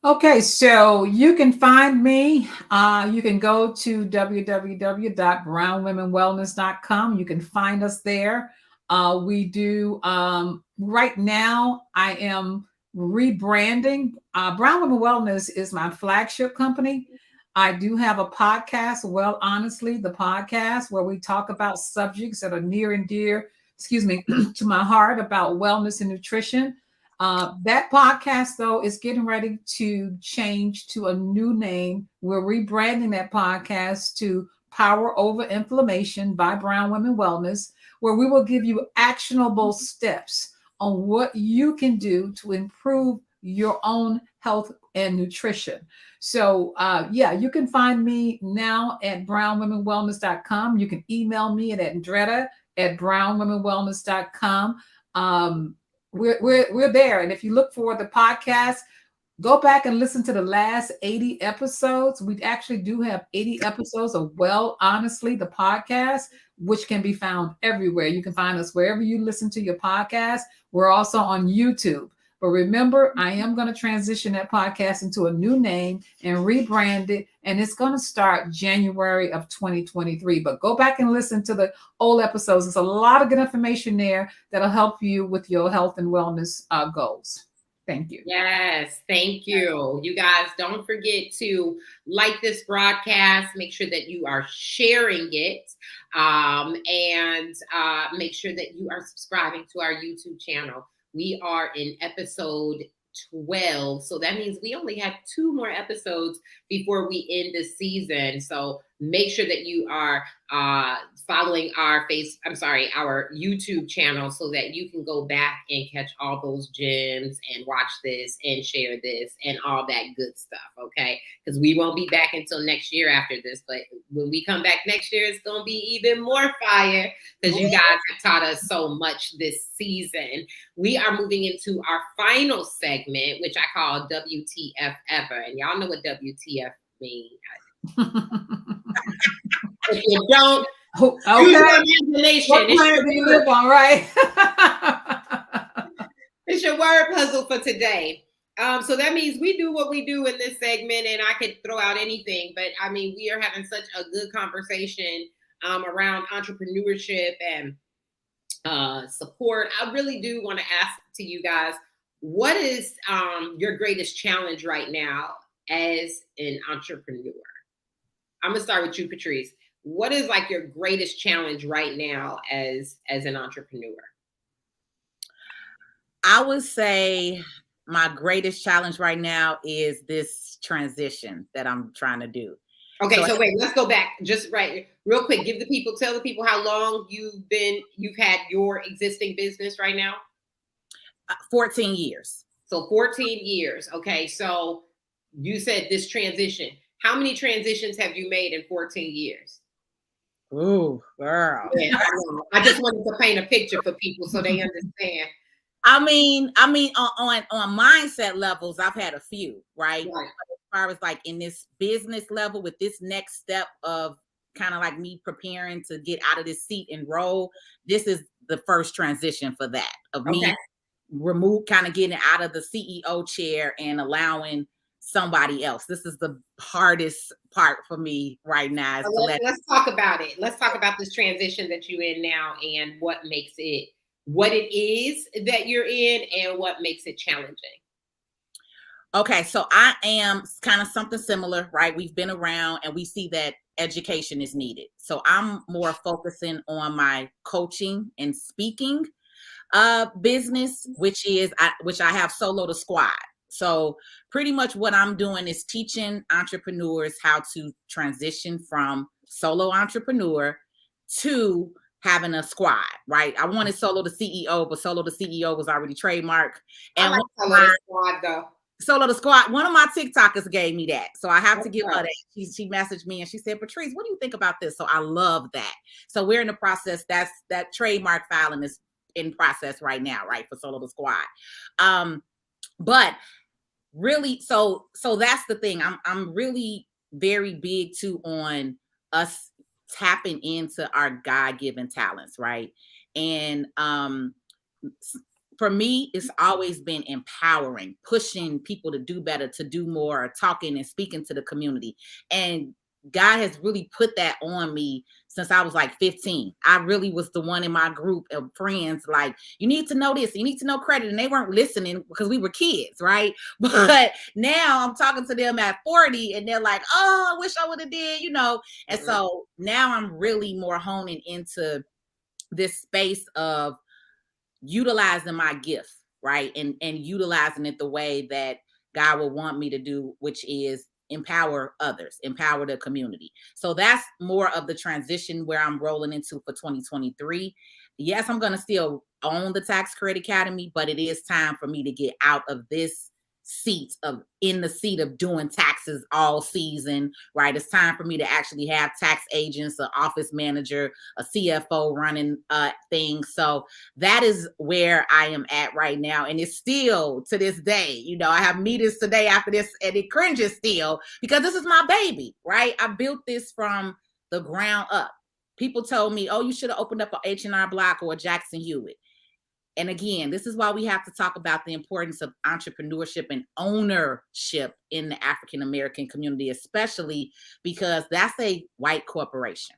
Okay, so you can find me. You can go to www.brownwomenwellness.com. You can find us there. We do, right now, I am rebranding. Brown Women Wellness is my flagship company. I do have a podcast, Well Honestly, the podcast, where we talk about subjects that are near and dear, to my heart, about wellness and nutrition. That podcast, though, is getting ready to change to a new name. We're rebranding that podcast to Power Over Inflammation by Brown Women Wellness, where we will give you actionable steps on what you can do to improve your own health and nutrition. So, you can find me now at brownwomenwellness.com. You can email me at andretta@brownwomenwellness.com. We're there. And if you look for the podcast, go back and listen to the last 80 episodes. We actually do have 80 episodes of Well Honestly, the podcast, which can be found everywhere. You can find us wherever you listen to your podcast. We're also on YouTube. But remember, I am going to transition that podcast into a new name and rebrand it. And it's going to start January of 2023. But go back and listen to the old episodes. There's a lot of good information there that'll help you with your health and wellness goals. Thank you. Yes, thank you. You guys, don't forget to like this broadcast. Make sure that you are sharing it, and make sure that you are subscribing to our YouTube channel. We are in episode 12. So that means we only have 2 more episodes before we end the season. So make sure that you are following our YouTube channel so that you can go back and catch all those gems and watch this and share this and all that good stuff. Okay. Because we won't be back until next year after this. But when we come back next year, it's going to be even more fire because you guys have taught us so much this season. We are moving into our final segment, which I call WTF Ever. And y'all know what WTF means. If you don't, use your imagination. What planet do you live on, right? It's your word puzzle for today. So that means we do what we do in this segment, and I could throw out anything, but I mean, we are having such a good conversation around entrepreneurship and support. I really do want to ask to you guys, what is your greatest challenge right now as an entrepreneur? I'm gonna start with you, Patrice. What is like your greatest challenge right now as an entrepreneur? I would say my greatest challenge right now is this transition that I'm trying to do. Okay, so wait, let's go back just real quick. Tell the people how long you've had your existing business right now. 14 years. So 14 years. Okay, so you said this transition. How many transitions have you made in 14 years? Ooh, girl. Yeah, I just wanted to paint a picture for people so they understand. I mean, on mindset levels, I've had a few, right? As far as like in this business level, with this next step of kind of like me preparing to get out of this seat and roll, this is the first transition for that of me kind of getting out of the CEO chair and allowing somebody else. This is the hardest part for me right now. Let's talk about it. Let's talk about this transition that you're in now and what makes it what it is that you're in and what makes it challenging. Okay, so I am kind of something similar, right? We've been around and we see that education is needed. So I'm more focusing on my coaching and speaking business, which I have Solo the Squad. So pretty much what I'm doing is teaching entrepreneurs how to transition from solo entrepreneur to having a squad, right? I wanted Solo the CEO, but Solo the CEO was already trademarked. I And like Solo the Squad though. Solo the Squad, one of my TikTokers gave me that. So I have to give her that. She messaged me and she said, Patrice, what do you think about this? So I love that. So we're in the process. That trademark filing is in process right now, right? For Solo the Squad. But really, so that's the thing. I'm really very big too on us tapping into our God-given talents, right? And for me, it's always been empowering, pushing people to do better, to do more, talking and speaking to the community. And God has really put that on me since I was like 15. I really was the one in my group of friends, like, you need to know this, you need to know credit. And they weren't listening because we were kids, right? But now I'm talking to them at 40 and they're like, oh, I wish I would have did, you know? And so now I'm really more honing into this space of utilizing my gift, right? And utilizing it the way that God will want me to do, which is empower others, empower the community. So that's more of the transition where I'm rolling into for 2023. Yes, I'm going to still own the TaxCred Academy, but it is time for me to get out of this in the seat of doing taxes all season, right? It's time for me to actually have tax agents, an office manager, a CFO running things. So that is where I am at right now. And it's still to this day, you know, I have meetings today after this and it cringes still because this is my baby, right? I built this from the ground up. People told me, oh, you should have opened up an H&R Block or a Jackson Hewitt. And again, this is why we have to talk about the importance of entrepreneurship and ownership in the African-American community, especially because that's a white corporation.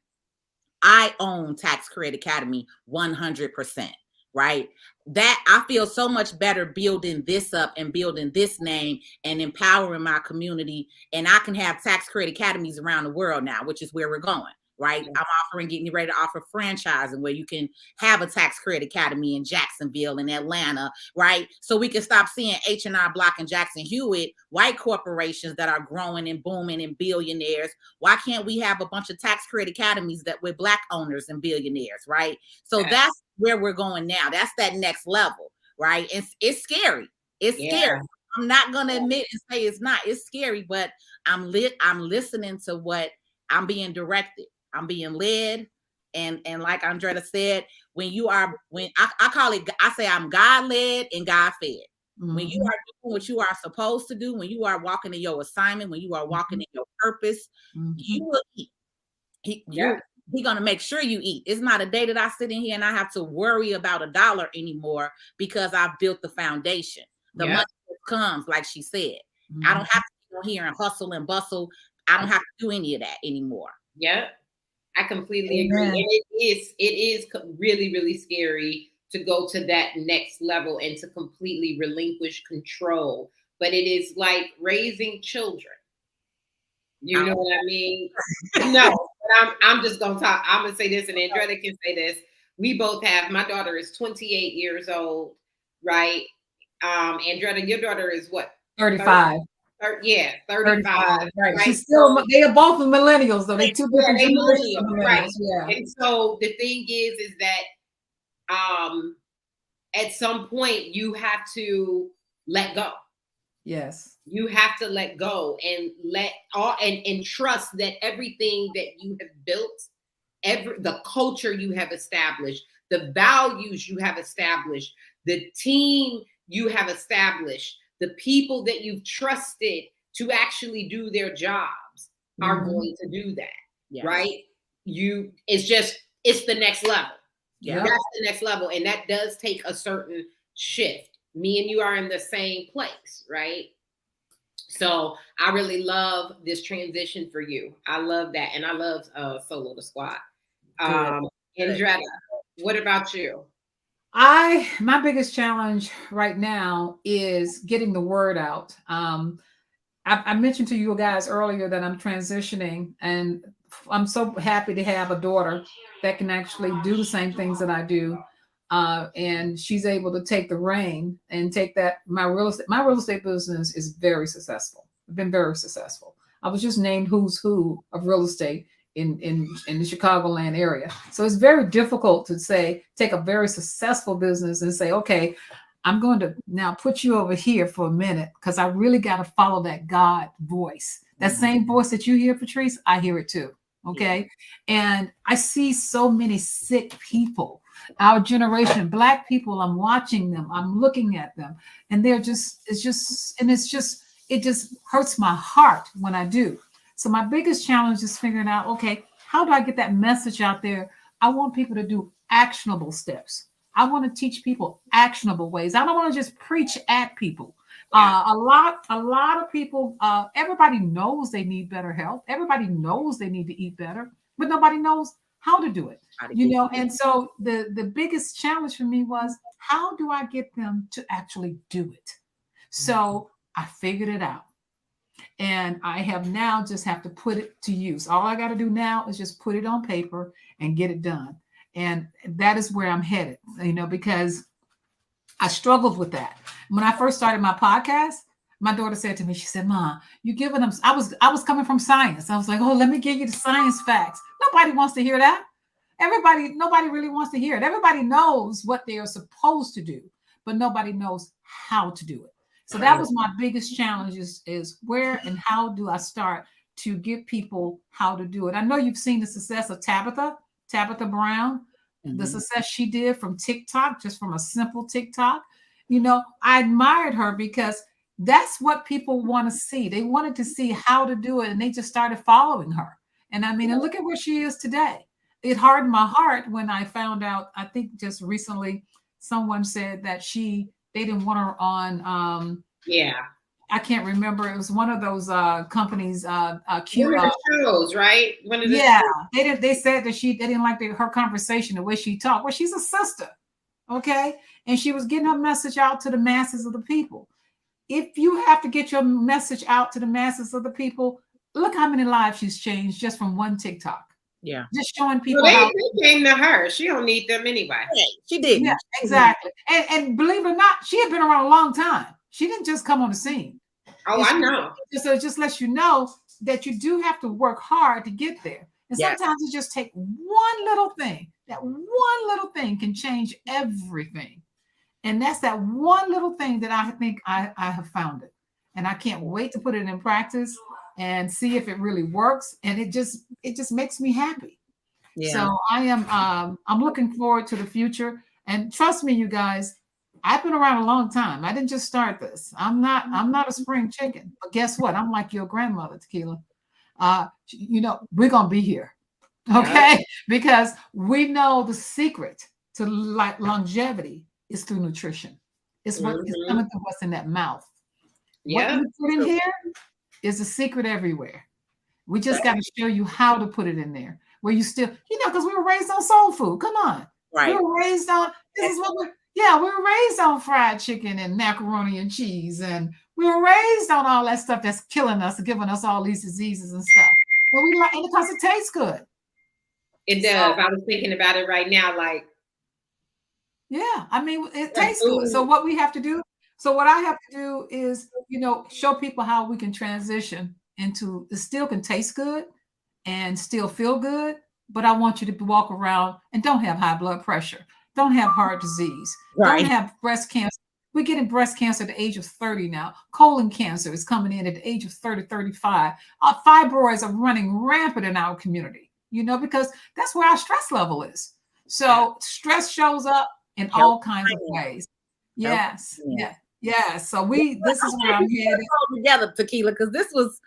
I own TaxCred Academy 100%, right? That I feel so much better building this up and building this name and empowering my community. And I can have TaxCred Academies around the world now, which is where we're going. Right. I'm getting ready to offer franchising where you can have a TaxCred Academy in Jacksonville and Atlanta. Right. So we can stop seeing H&R Block and Jackson Hewitt, white corporations that are growing and booming and billionaires. Why can't we have a bunch of TaxCred Academies that with Black owners and billionaires? Right. So that's where we're going now. That's that next level. Right. It's scary. It's scary. I'm not going to admit and say it's not. It's scary, but I'm listening to what I'm being directed. I'm being led. And like Andretta said, when I call it, I say I'm God led and God fed. Mm-hmm. When you are doing what you are supposed to do, when you are walking in your assignment, when you are walking in your purpose, you will eat. He's going to make sure you eat. It's not a day that I sit in here and I have to worry about $1 anymore because I've built the foundation. The money comes, like she said. I don't have to go here and hustle and bustle. I don't have to do any of that anymore. Yep. I completely agree. And it is really, really scary to go to that next level and to completely relinquish control. But it is like raising children. You know what I mean? No, but I'm just going to talk. I'm going to say this and Andretta can say this. We both have, my daughter is 28 years old, right? Andretta, your daughter is what? 35. 35. Right. She's still, they are both millennials, though. They're two different generations. Right. Yeah. And so the thing is that at some point you have to let go. Yes. You have to let go and and trust that everything that you have built, the culture you have established, the values you have established, the team you have established, the people that you've trusted to actually do their jobs are going to do that, right? It's the next level. Yeah. That's the next level. And that does take a certain shift. Me and you are in the same place, right? So I really love this transition for you. I love that. And I love Solo the Squad. Andretta, what about you? My biggest challenge right now is getting the word out. I mentioned to you guys earlier that I'm transitioning, and I'm so happy to have a daughter that can actually do the same things that I do. And she's able to take the reign and take that. My real estate business is very successful. It's been very successful. I was just named who's who of real estate in the Chicagoland area. So it's very difficult to say, take a very successful business and say, okay, I'm going to now put you over here for a minute because I really got to follow that God voice. That same voice that you hear, Patrice, I hear it too. Okay. And I see so many sick people, our generation, Black people. I'm watching them, I'm looking at them, and it just hurts my heart when I do. So my biggest challenge is figuring out, okay, how do I get that message out there? I want people to do actionable steps. I want to teach people actionable ways. I don't want to just preach at people. A lot of people, everybody knows they need better health. Everybody knows they need to eat better, but nobody knows how to do it. And so the biggest challenge for me was, how do I get them to actually do it? So I figured it out. And I have now just have to put it to use. All I got to do now is just put it on paper and get it done. And that is where I'm headed, because I struggled with that. When I first started my podcast, my daughter said to me, she said, "Mom, you giving them," I was coming from science. I was like, "Oh, let me give you the science facts." Nobody wants to hear that. Nobody really wants to hear it. Everybody knows what they are supposed to do, but nobody knows how to do it. So that was my biggest challenge is where and how do I start to get people how to do it? I know you've seen the success of Tabitha Brown, the success she did from TikTok, just from a simple TikTok. I admired her because that's what people want to see. They wanted to see how to do it, and they just started following her. And and look at where she is today. It hardened my heart when I found out, I think just recently, someone said that they didn't want her on. I can't remember. It was one of those companies. One of the shows, right? They said that they didn't like her conversation, the way she talked. Well, she's a sister, okay, and she was getting her message out to the masses of the people. If you have to get your message out to the masses of the people, look how many lives she's changed just from one TikTok. Yeah, just showing people. Well, they came to her. She don't need them anyway. Yeah, she did. Yeah, exactly. And believe it or not, she had been around a long time. She didn't just come on the scene. Oh, I know. So it just lets you know that you do have to work hard to get there. And sometimes it just takes one little thing. That one little thing can change everything. And that's that one little thing that I think I have found it. And I can't wait to put it in practice and see if it really works. And it just makes me happy. Yeah. So I'm looking forward to the future. And trust me, you guys, I've been around a long time. I didn't just start this. I'm not a spring chicken. But guess what? I'm like your grandmother, TeQuila. We're gonna be here. Okay? Yeah. Because we know the secret to longevity is through nutrition. It's what is coming through what's in that mouth. Yeah. What you put in here is a secret everywhere. We just got to show you how to put it in there. Where you still, because we were raised on soul food. Come on. Right. We were raised on, we were raised on fried chicken and macaroni and cheese. And we were raised on all that stuff that's killing us, giving us all these diseases and stuff. But we like it because it tastes good. It does. I was thinking about it right now. Like, yeah, it tastes good. So what we have to do, what I have to do is, show people how we can transition into, it still can taste good and still feel good. But I want you to walk around and don't have high blood pressure. Don't have heart disease. Right. Don't have breast cancer. We're getting breast cancer at the age of 30 now. Colon cancer is coming in at the age of 30, 35. Fibroids are running rampant in our community, because that's where our stress level is. So stress shows up in all kinds of ways. Yes. Yeah. Yeah. So this is where I'm headed. Together, TeQuila, because this was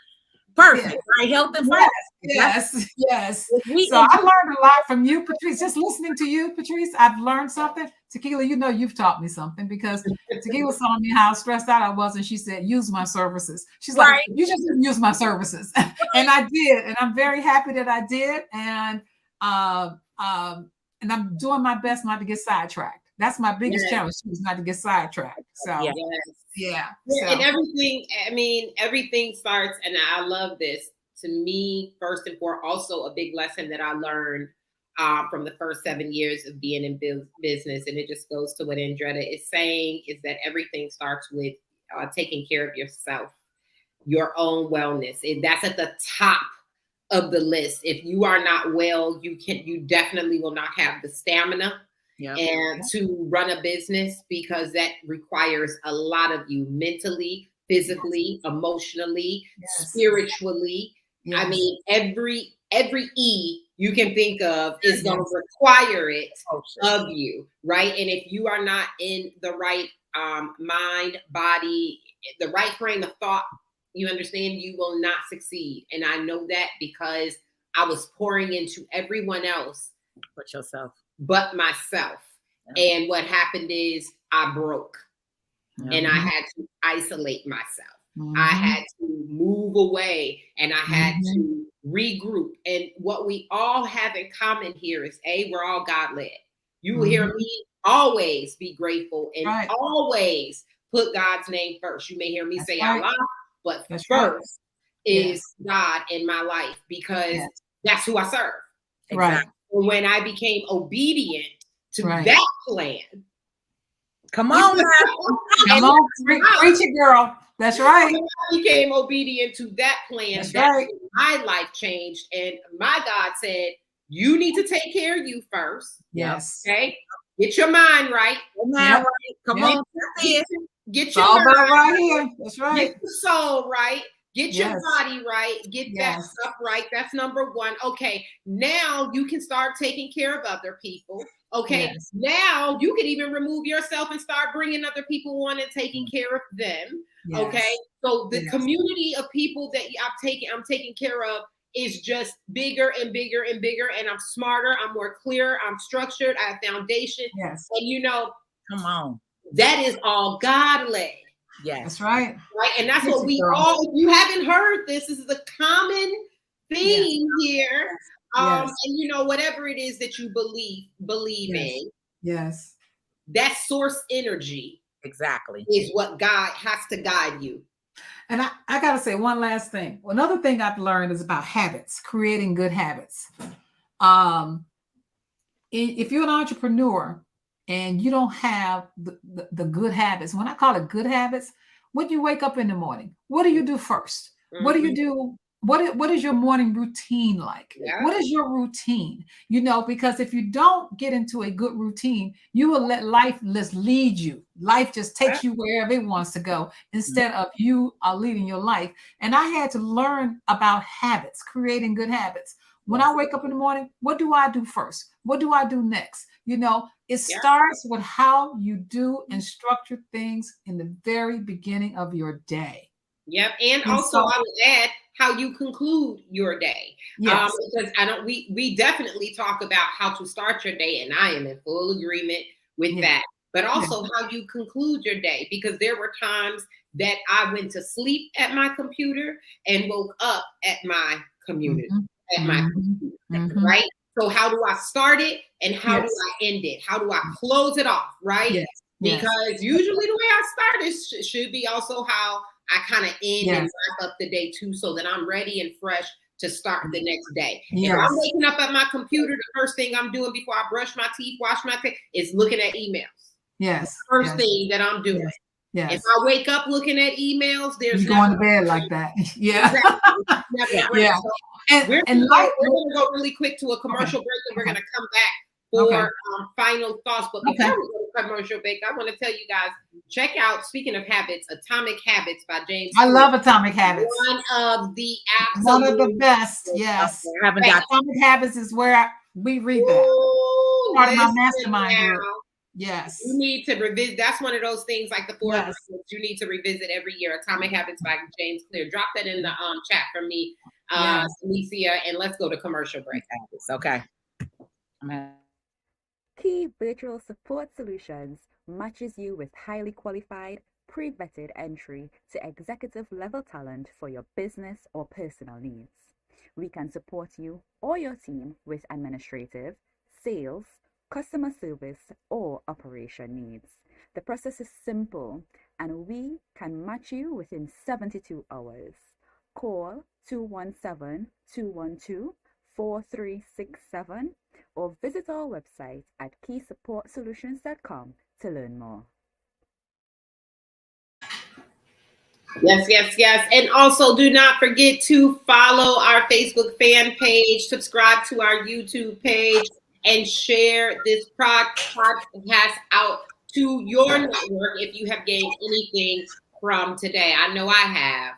perfect. Right? Health and finance. Yes. So I learned a lot from you, Patrice. Just listening to you, Patrice, I've learned something. TeQuila, you've taught me something, because TeQuila saw me how stressed out I was, and she said, "Use my services." She's like, "You just use my services," and I did, and I'm very happy that I did, and I'm doing my best not to get sidetracked. That's my biggest Yes. challenge, is not to get sidetracked. So Yeah. Yes. yeah. And everything starts, and I love this. To me, first and foremost, also a big lesson that I learned from the first 7 years of being in business, and it just goes to what Andretta is saying, is that everything starts with taking care of yourself, your own wellness. And that's at the top of the list. If you are not well, you definitely will not have the stamina and to run a business, because that requires a lot of you mentally, physically, emotionally, spiritually. I mean, every E you can think of is going to require it of you, right? And if you are not in the right mind, body, the right frame of thought, you understand, you will not succeed. And I know that because I was pouring into everyone else but myself. And what happened is I broke, and I had to isolate myself. I had to move away, and I had to regroup. And what we all have in common here is, we're all God-led. You will hear me always be grateful and always put God's name first. You may hear me say Allah, but first is God in my life, because that's who I serve. Right. When I became obedient to that plan. Come on now. Come on, preach it, girl. That's right. When I became obedient to that plan, when my life changed, and my God said, you need to take care of you first. Yes. Okay. Get your mind right. Come on. Get your all mind about right here. That's right. Get your soul right. Get your body right. Get that stuff right. That's number one. Okay. Now you can start taking care of other people. Okay. Now you can even remove yourself and start bringing other people on and taking care of them. Okay. So the community of people that I'm taking care of is just bigger and bigger and bigger. And I'm smarter. I'm more clear. I'm structured. I have foundation. Yes. And come on. That is all God-led. Yes. That's right. Right. And that's what we all, if you haven't heard this is the common theme here. And whatever it is that you believe in. Yes. That source energy. Exactly. Is what God has to guide you. And I got to say one last thing. Another thing I've learned is about habits, creating good habits. If you're an entrepreneur and you don't have the good habits, when I call it good habits, when you wake up in the morning, what do you do first? What do you do? What is your morning routine like? What is your routine? Because if you don't get into a good routine, you will let life just lead you. Life just takes you wherever it wants to go instead of you leading your life. And I had to learn about habits, creating good habits. When I wake up in the morning, what do I do first? What do I do next? It starts with how you do and structure things in the very beginning of your day. Yep. And also I would add how you conclude your day. Yes. Because we definitely talk about how to start your day, and I am in full agreement with that. But also how you conclude your day, because there were times that I went to sleep at my computer and woke up at my computer. Right? So how do I start it and how do I end it? How do I close it off? Right? Yes. Because usually the way I start is should be also how I kind of end and wrap up the day too, so that I'm ready and fresh to start the next day. If I'm waking up at my computer, the first thing I'm doing before I brush my teeth, wash my face, is looking at emails. Yes. First thing that I'm doing. Yes. If I wake up looking at emails, there's you going to bed like that. Exactly. Yeah. So we're going to go really quick to a commercial break, and we're going to come back for final thoughts. But before we go to commercial break, I want to tell you guys, check out, speaking of habits, Atomic Habits by James I Stewart. love Atomic Habits. One of the One of the best. Yes. Atomic Habits is where we read that. Part of my mastermind group. Yes. You need to revisit. That's one of those things like the 4 agreements you need to revisit every year. Atomic Habits by James Clear. Drop that in the chat for me, Alicia, and let's go to commercial break. Okay. Key Virtual Support Solutions matches you with highly qualified, pre-vetted entry to executive level talent for your business or personal needs. We can support you or your team with administrative, sales, customer service, or operation needs. The process is simple and we can match you within 72 hours. Call 217-212-4367 or visit our website at keysupportsolutions.com to learn more. Yes, yes, yes. And also do not forget to follow our Facebook fan page, subscribe to our YouTube page, and share this podcast out to your network if you have gained anything from today. I know I have.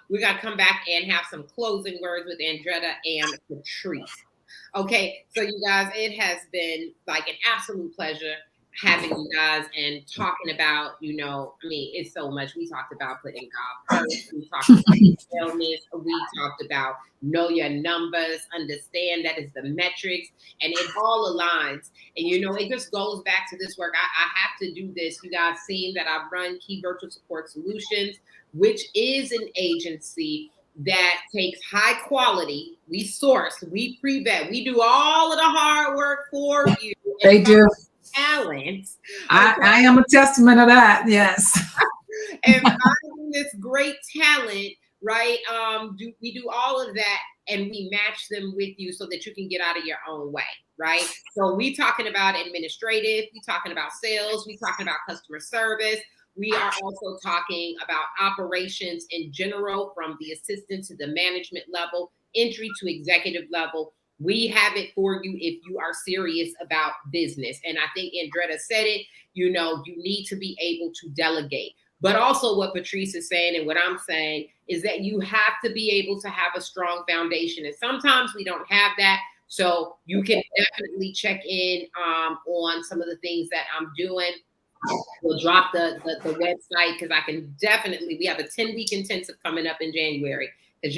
We're going to come back and have some closing words with Andretta and Patrice. Okay, so you guys, it has been like an absolute pleasure having you guys and talking about, I mean, it's so much. We talked about putting God first. We talked about wellness. We talked about know your numbers, understand that is the metrics, and it all aligns. And, it just goes back to this work. I have to do this. You guys seen that I run Key Virtual Support Solutions, which is an agency that takes high quality. We source, we pre-vet, we do all of the hard work for you. They do. Talent. I am a testament of that. Yes. And finding this great talent, right? We do all of that and we match them with you so that you can get out of your own way, right? So we talking about administrative, we talking about sales, we talking about customer service. We are also talking about operations in general, from the assistant to the management level, entry to executive level. We have it for you if you are serious about business. And I think Andretta said it, you need to be able to delegate. But also what Patrice is saying and what I'm saying is that you have to be able to have a strong foundation. And sometimes we don't have that. So you can definitely check in on some of the things that I'm doing. We'll drop the website because I can definitely, we have a 10-week intensive coming up in January. Because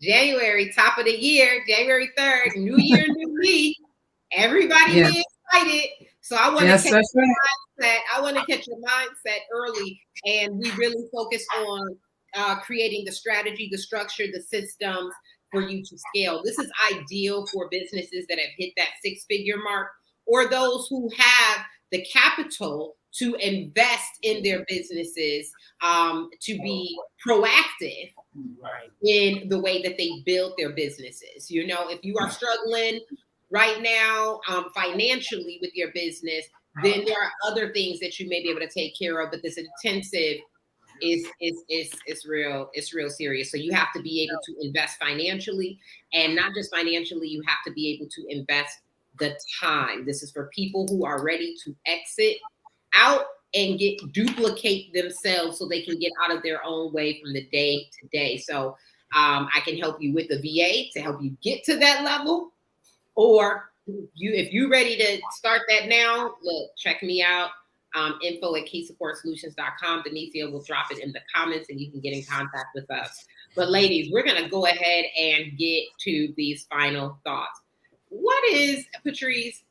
January, top of the year, January 3rd, new year, new me. Everybody is excited. So I want to catch your mindset. I want to catch your mindset early. And we really focus on creating the strategy, the structure, the systems for you to scale. This is ideal for businesses that have hit that 6-figure mark, or those who have the capital to invest in their businesses, to be proactive in the way that they build their businesses. If you are struggling right now financially with your business, then there are other things that you may be able to take care of. But this intensive is real. It's real serious. So you have to be able to invest financially, and not just financially. You have to be able to invest the time. This is for people who are ready to exit out and duplicate themselves so they can get out of their own way from the day to day. So I can help you with the VA to help you get to that level, or if you're ready to start that now, look, check me out. info@keysupportsolutions.com. Denicia will drop it in the comments and you can get in contact with us. But ladies, we're going to go ahead and get to these final thoughts. Patrice,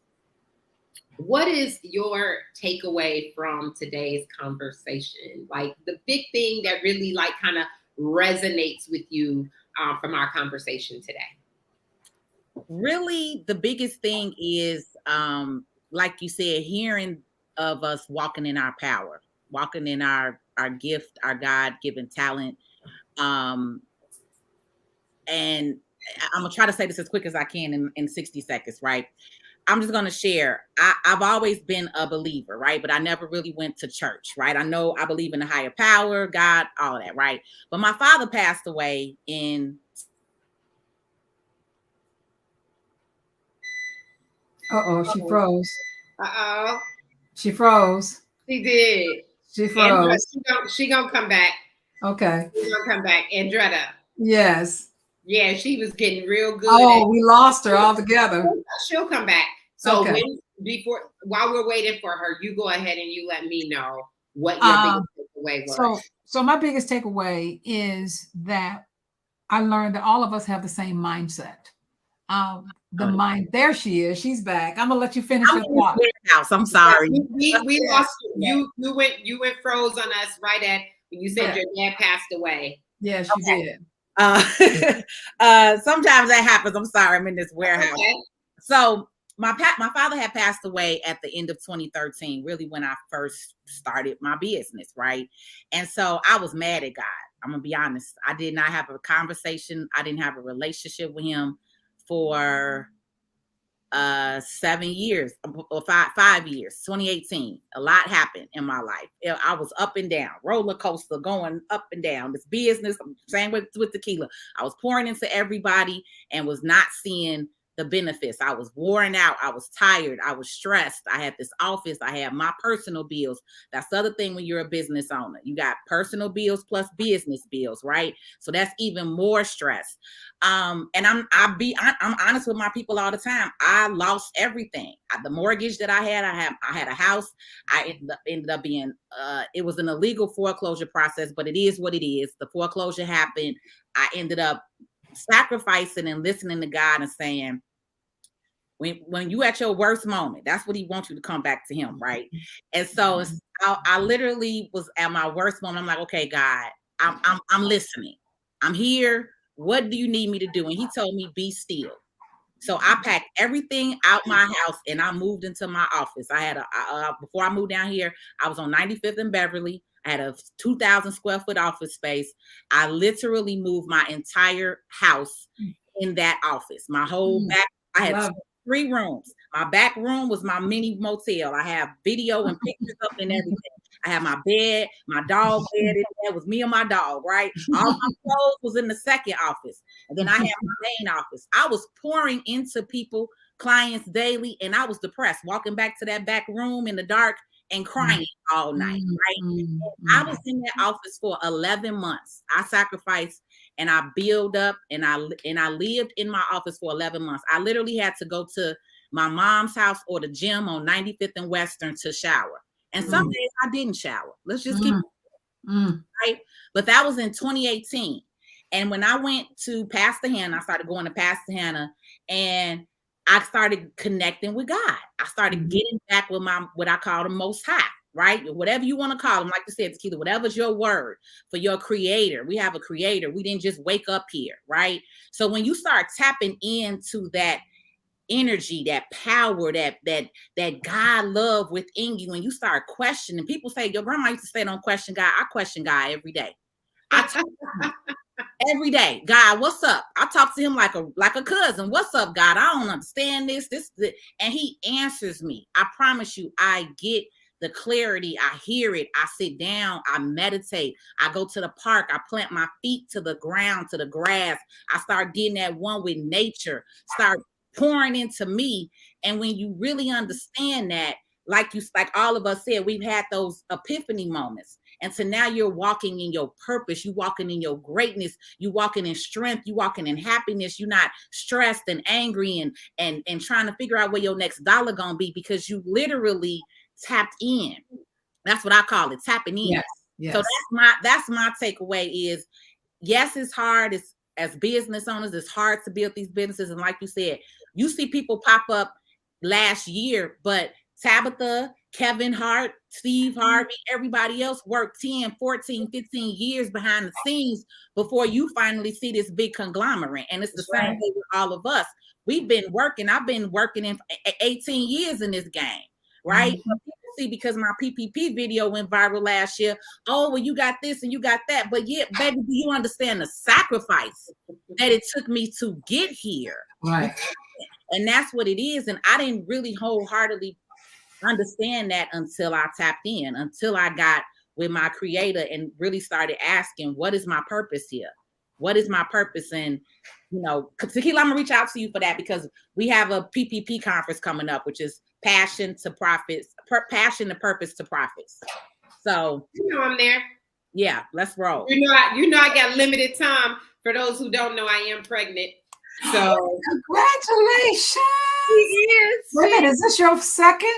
what is your takeaway from today's conversation? Like the big thing that really kind of resonates with you from our conversation today? Really, the biggest thing is, like you said, hearing of us walking in our power, walking in our gift, our God-given talent. And I'm going to try to say this as quick as I can in 60 seconds, right? I'm just going to share. I've always been a believer, right? But I never really went to church, right? I know I believe in a higher power, God, all that, right? But my father passed away in... She froze. She froze. She did. She froze. She gonna come back. Okay. She's gonna come back. Andretta. Yes. Yeah, she was getting real good. Oh, we lost her altogether. She'll come back. So okay. While we're waiting for her, you go ahead and you let me know what your biggest takeaway was. So my biggest takeaway is that I learned that all of us have the same mindset. Mind, there she is. She's back. I'm gonna let you finish your thought. I'm sorry. We lost you. You went froze on us right at when you said your dad passed away. Yes, you did. Sometimes that happens. I'm sorry. I'm in this warehouse. Okay. So my father had passed away at the end of 2013, really when I first started my business, right? And so I was mad at God. I'm gonna be honest. I did not have a conversation. I didn't have a relationship with him for 7 years or 5 years. 2018, a lot happened in my life. I was up and down, roller coaster, going up and down. This business, same with TeQuila. I was pouring into everybody and was not seeing the benefits. I was worn out. I was tired. I was stressed. I had this office. I had my personal bills. That's the other thing when you're a business owner. You got personal bills plus business bills, right? So that's even more stress. And I'm honest with my people all the time. I lost everything. The mortgage that I had a house. I ended up being it was an illegal foreclosure process, but it is what it is. The foreclosure happened. I ended up sacrificing and listening to God and saying, when you at your worst moment, that's what he wants you to come back to him, right? And so I literally was at my worst moment. I'm like, okay, God, I'm listening. I'm here. What do you need me to do? And he told me, be still. So I packed everything out my house and I moved into my office. I had before I moved down here, I was on 95th and Beverly. I had a 2,000 square foot office space. I literally moved my entire house in that office. My whole back, I had 3 rooms. My back room was my mini motel. I have video and pictures up and everything. I had my bed, my dog bed. It was me and my dog, right? All my clothes was in the second office. And then I had my main office. I was pouring into people, clients daily, and I was depressed, walking back to that back room in the dark and crying all night, right? I was in that office for 11 months. I sacrificed and I built up and I lived in my office for 11 months. I literally had to go to my mom's house or the gym on 95th and Western to shower. And some days I didn't shower. Let's just keep right. But that was in 2018. And when I went to Pastor Hannah, I started going to Pastor Hannah and I started connecting with God. I started getting back with what I call the Most High, right? Whatever you want to call him, like you said, TeQuila, whatever's your word for your creator. We have a creator. We didn't just wake up here, right? So when you start tapping into that energy, that power, that God love within you, and you start questioning, people say, your grandma used to say, don't question God. I question God every day. I talk to him every day. God, what's up? I talk to him like a cousin. What's up, God? I don't understand this, and he answers me. I promise you, I get the clarity. I hear it. I sit down. I meditate. I go to the park. I plant my feet to the ground, to the grass. I start getting that one with nature. Start pouring into me. And when you really understand that, like all of us said, we've had those epiphany moments. And so now you're walking in your purpose. You're walking in your greatness. You're walking in strength. You're walking in happiness. You're not stressed and angry and trying to figure out where your next dollar gonna be, because you literally tapped in. That's what I call it, tapping in. Yes. So that's my takeaway is, yes, it's hard. As business owners, it's hard to build these businesses. And like you said, you see people pop up last year, but Tabitha, Kevin Hart, Steve Harvey, everybody else worked 10, 14, 15 years behind the scenes before you finally see this big conglomerate. And it's the same way with all of us. We've been working. I've been working in 18 years in this game, right? But people see, because my PPP video went viral last year, oh, well, you got this and you got that. But yeah, baby, do you understand the sacrifice that it took me to get here? Right. And that's what it is. And I didn't really wholeheartedly understand that until I tapped in, until I got with my creator and really started asking, what is my purpose here? What is my purpose? And, TeQuila, I'm gonna reach out to you for that, because we have a PPP conference coming up, which is passion to profits, passion to purpose to profits. So I'm there. Yeah, let's roll. I got limited time. For those who don't know, I am pregnant. So congratulations. Yes. Wait a minute, is this your second?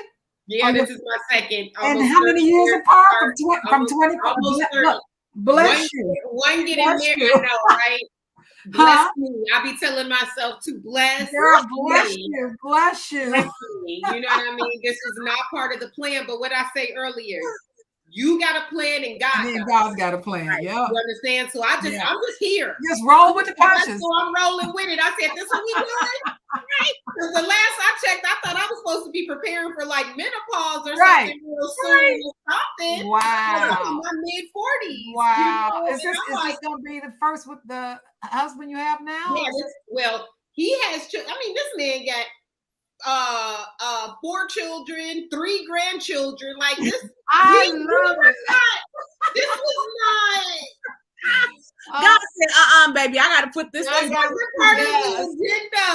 Yeah, this is my second. And how many years apart? From 20? Bless you. One getting married, I know, right? Bless me. I be telling myself to bless. Girl, bless you. Bless you. Bless me. You know what I mean? This is not part of the plan, but what I say earlier, you got a plan and God's got a plan. Right? Yeah. You understand? So I'm just here. Just roll with the punches. So I'm rolling with it. I said, this is what we doing? Right? Because the last I checked, I thought be preparing for like menopause or Right. something real soon or something. Wow. I'm in my mid-40s. Wow. You know? Is this going to be the first with the husband you have now? Yeah, well, he has, I mean, this man got 4 children, 3 grandchildren. Like this, I love it. This was not. God said, baby, I got to put this This wasn't part of the agenda.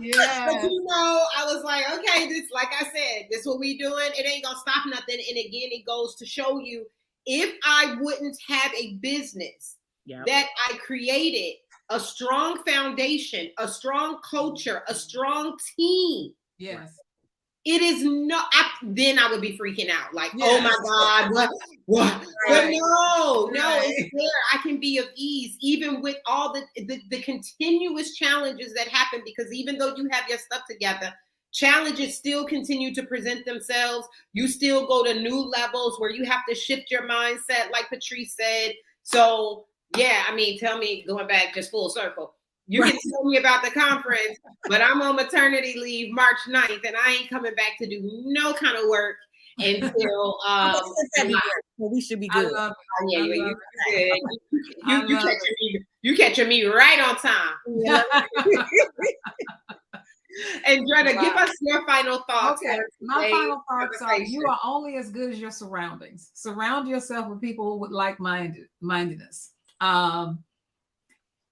Yeah. But you know, I was like, okay, this, like I said, this what we doing. It ain't gonna stop nothing. And again, it goes to show you, if I wouldn't have a business that I created, a strong foundation, a strong culture, a strong team. Yes. It is not. Then I would be freaking out, like, oh my God, what? But no, it's there. I can be of ease, even with all the continuous challenges that happen. Because even though you have your stuff together, challenges still continue to present themselves. You still go to new levels where you have to shift your mindset, like Patrice said. So yeah, I mean, tell me, going back just full circle. You can tell me about the conference, but I'm on maternity leave March 9th, and I ain't coming back to do no kind of work until we should be good. You catching me right on time. Yeah. Andretta, give us your final thoughts. Okay, my final thoughts are: you are only as good as your surroundings. Surround yourself with people with like-mindedness.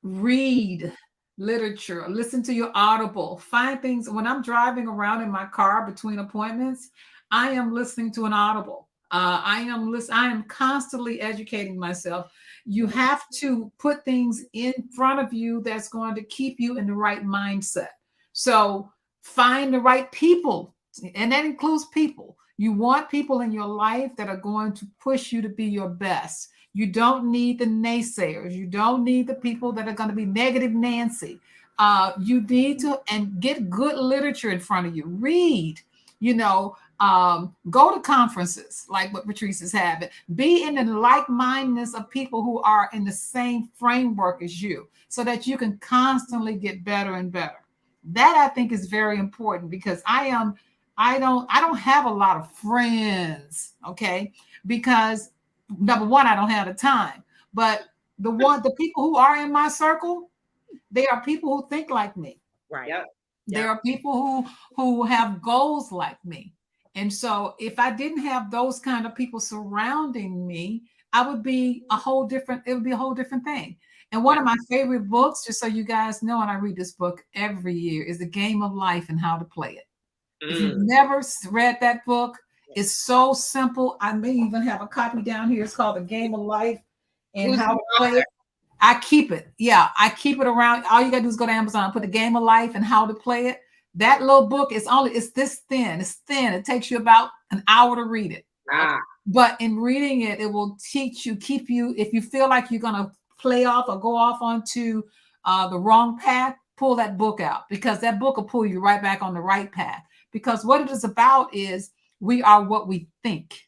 Read literature, listen to your Audible, find things. When I'm driving around in my car between appointments, I am listening to an Audible. I am constantly educating myself. You have to put things in front of you that's going to keep you in the right mindset. So find the right people, and that includes people. You want people in your life that are going to push you to be your best. You don't need the naysayers. You don't need the people that are going to be negative Nancy. You need to get good literature in front of you. Read, go to conferences like what Patrice is having. Be in the like-mindedness of people who are in the same framework as you, so that you can constantly get better and better. That, I think, is very important, because I don't have a lot of friends, okay? Because number one, I don't have the time. But the people who are in my circle, they are people who think like me. Right. Yep. There are people who have goals like me. And so if I didn't have those kind of people surrounding me, it would be a whole different thing. And one of my favorite books, just so you guys know, and I read this book every year, is The Game of Life and How to Play It. If you've never read that book, it's so simple. I may even have a copy down here. It's called The Game of Life and How to Play It. I keep it. Yeah, I keep it around. All you got to do is go to Amazon, put The Game of Life and How to Play It. That little book it's this thin. It's thin. It takes you about an hour to read it. But in reading it, it will keep you, if you feel like you're going to play off or go off onto the wrong path, pull that book out, because that book will pull you right back on the right path. Because what it is about is we are what we think.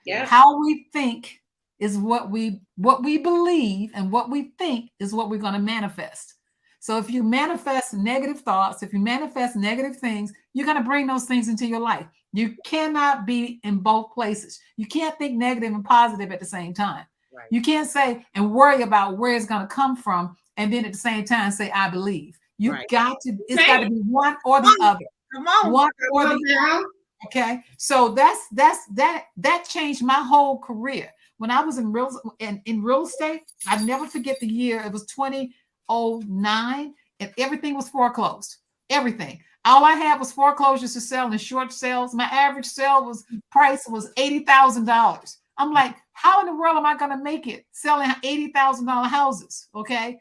Yeah. How we think is what we believe, and what we think is what we're going to manifest. So if you manifest negative thoughts, if you manifest negative things, you're going to bring those things into your life. You cannot be in both places. You can't think negative and positive at the same time. Right. You can't say and worry about where it's going to come from, and then at the same time say, I believe. You got to, it's got to be one or the other. Come on. One or the other. Okay. So that changed my whole career. When I was in real estate, I never forget the year. It was 2009, and everything was foreclosed. Everything. All I had was foreclosures to sell and short sales. My average sale price was $80,000. I'm like, how in the world am I going to make it selling $80,000 houses? Okay.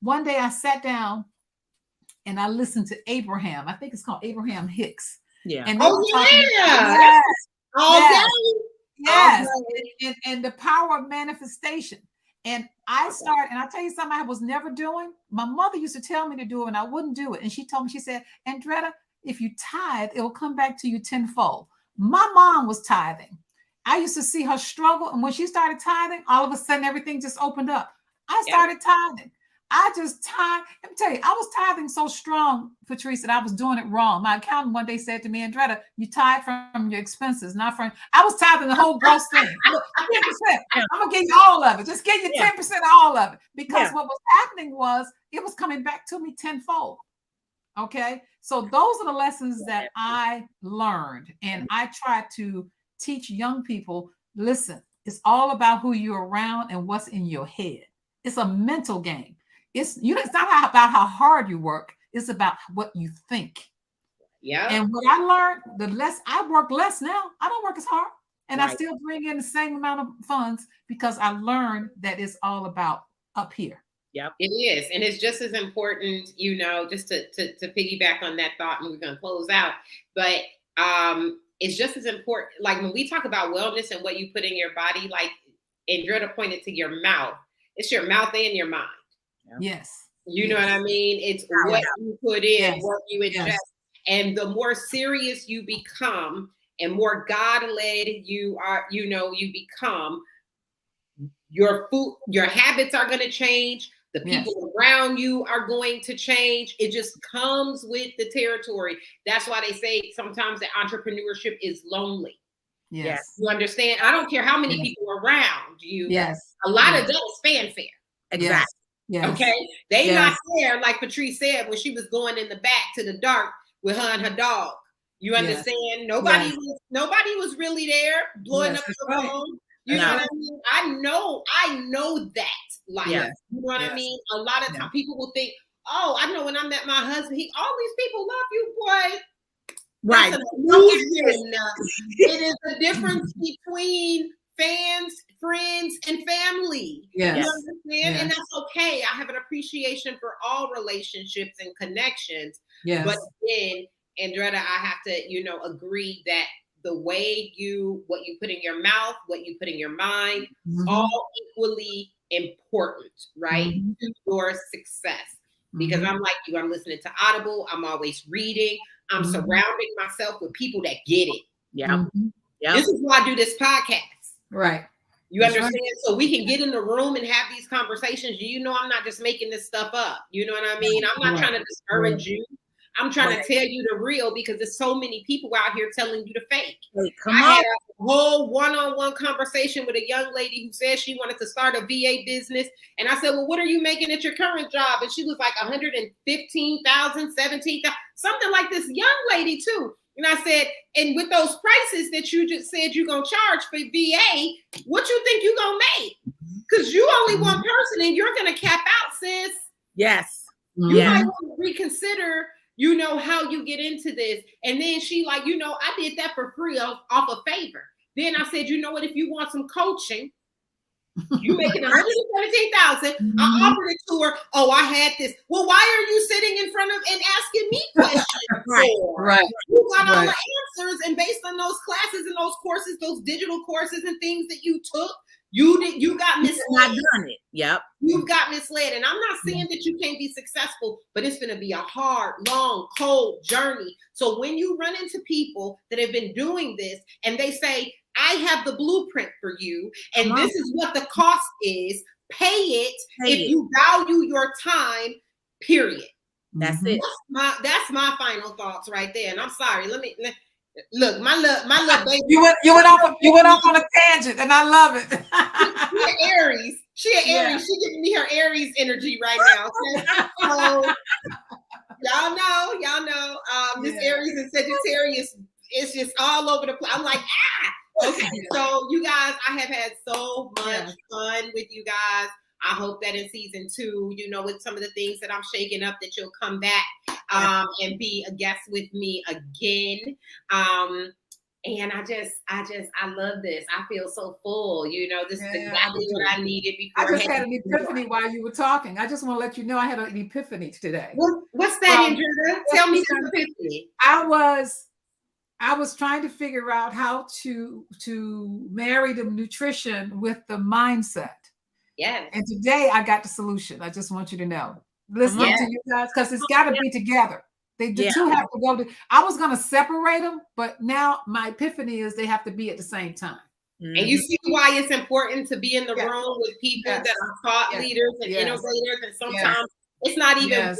One day I sat down and I listened to Abraham. I think it's called Abraham Hicks. Yeah. And yes. And the power of manifestation. And I started, and I'll tell you something I was never doing. My mother used to tell me to do it, and I wouldn't do it. And she told me, she said, Andretta, if you tithe, it will come back to you tenfold. My mom was tithing. I used to see her struggle. And when she started tithing, all of a sudden everything just opened up. I started tithing. I just tied. Let me tell you, I was tithing so strong, Patrice, that I was doing it wrong. My accountant one day said to me, Andretta, you tithe from your expenses, not from. I was tithing the whole gross thing. Look, 10%. I'm gonna give you all of it. Just give you 10% of all of it. Because what was happening was it was coming back to me tenfold. Okay. So those are the lessons that I learned. And I try to teach young people, listen, it's all about who you're around and what's in your head. It's a mental game. It's not about how hard you work. It's about what you think. Yeah. And what I learned, the less I work less now, I don't work as hard. And I still bring in the same amount of funds because I learned that it's all about up here. Yep. It is. And it's just as important, just to piggyback on that thought, and we're going to close out. But it's just as important. Like when we talk about wellness and what you put in your body, like Andretta pointed to your mouth. It's your mouth and your mind. Yes. You know what I mean? It's what you put in, what you ingest. And the more serious you become and more God-led you are, you become, your food, your habits are going to change. The people around you are going to change. It just comes with the territory. That's why they say sometimes that entrepreneurship is lonely. Yes. You understand? I don't care how many people are around you. Yes. A lot of that is fanfare. Exactly. Yes. Okay. They not there, like Patrice said, when she was going in the back to the dark with her and her dog. You understand? Nobody was really there blowing up the phone. You know what I mean? I know that. Like, you know what I mean? A lot of times people will think, oh, I know when I met my husband, all these people love you, boy. Right. It is the difference between fans, friends, and family. Yes. You understand? Yes. And that's okay. I have an appreciation for all relationships and connections. Yes. But then, Andretta, I have to, agree that the way what you put in your mouth, what you put in your mind, all equally important, right? To your success. Because I'm like you, I'm listening to Audible, I'm always reading, I'm surrounding myself with people that get it. Yeah. This is why I do this podcast. Right. You understand? Right. So we can get in the room and have these conversations. I'm not just making this stuff up. You know what I mean? I'm not trying to discourage you. I'm trying to tell you the real, because there's so many people out here telling you the fake. I had a whole one-on-one conversation with a young lady who said she wanted to start a VA business. And I said, well, what are you making at your current job? And she was like 115,000, 17,000, something like this young lady too. And I said, and with those prices that you just said you're going to charge for VA, what you think you're going to make? Because you only one person and you're going to cap out, sis. Yes. You might want to reconsider how you get into this. And then she like, I did that for free off a favor. Then I said, you know what, if you want some coaching, you making 117,000. I offered it to her. Oh, I had this. Well, why are you sitting in front of and asking me questions? Right. You got all the answers, and based on those classes and those courses, those digital courses and things that you took, you got misled. Not done it. Yep. You got misled. And I'm not saying that you can't be successful, but it's going to be a hard, long, cold journey. So when you run into people that have been doing this and they say, I have the blueprint for you, and this is what the cost is, pay it if you value your time, period. That's it. That's my final thoughts right there. And I'm sorry. Look, my little baby. You went off on a tangent, and I love it. She an Aries. She giving me her Aries energy right now. Okay? So y'all know. This Aries and Sagittarius is just all over the place. I'm like, okay. So you guys, I have had so much fun with you guys. I hope that in season 2, with some of the things that I'm shaking up, that you'll come back and be a guest with me again. And I love this. I feel so full. This is exactly what I needed before. I just had an epiphany while you were talking. I just want to let you know I had an epiphany today. What's that, Andretta? Tell me some epiphany. I was trying to figure out how to marry the nutrition with the mindset. Yes. And today I got the solution. I just want you to know. Listening to you guys, because it's got to be together. The two have to go. I was going to separate them, but now my epiphany is they have to be at the same time. And you see why it's important to be in the room with people that are thought leaders and innovators. And sometimes it's not even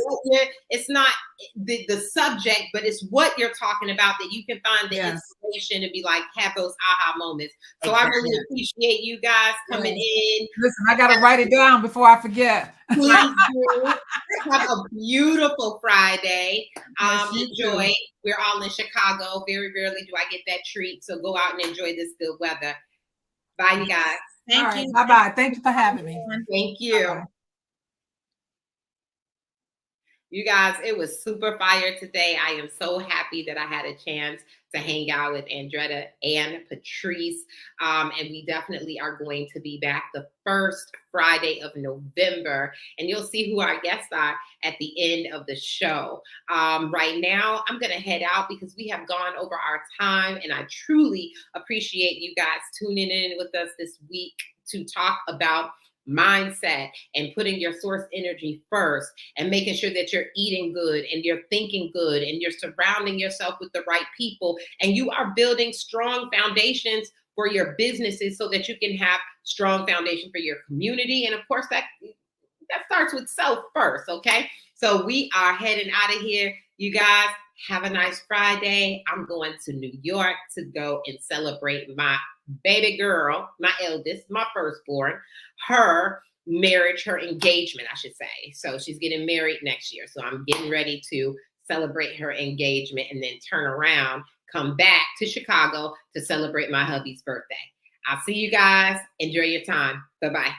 it's not the subject, but it's what you're talking about that you can find the inspiration and be like, have those aha moments. So I really appreciate you guys coming in. Listen, I got to write it down before I forget. Please do. Have a beautiful Friday. Enjoy. We're all in Chicago. Very rarely do I get that treat. So go out and enjoy this good weather. Bye, you guys. Thank you. Bye-bye. Thank you for having me. Thank you. Bye-bye. You guys, it was super fire today. I am so happy that I had a chance to hang out with Andretta and Patrice. And we definitely are going to be back the first Friday of November. And you'll see who our guests are at the end of the show. Right now, I'm going to head out because we have gone over our time. And I truly appreciate you guys tuning in with us this week to talk about mindset and putting your source energy first and making sure that you're eating good and you're thinking good and you're surrounding yourself with the right people and you are building strong foundations for your businesses so that you can have strong foundation for your community. And of course that starts with self first. Okay. So we are heading out of here. You guys have a nice Friday. I'm going to New York to go and celebrate my baby girl, my eldest, my firstborn, her marriage, her engagement, I should say. So she's getting married next year. So I'm getting ready to celebrate her engagement and then turn around, come back to Chicago to celebrate my hubby's birthday. I'll see you guys. Enjoy your time. Bye-bye.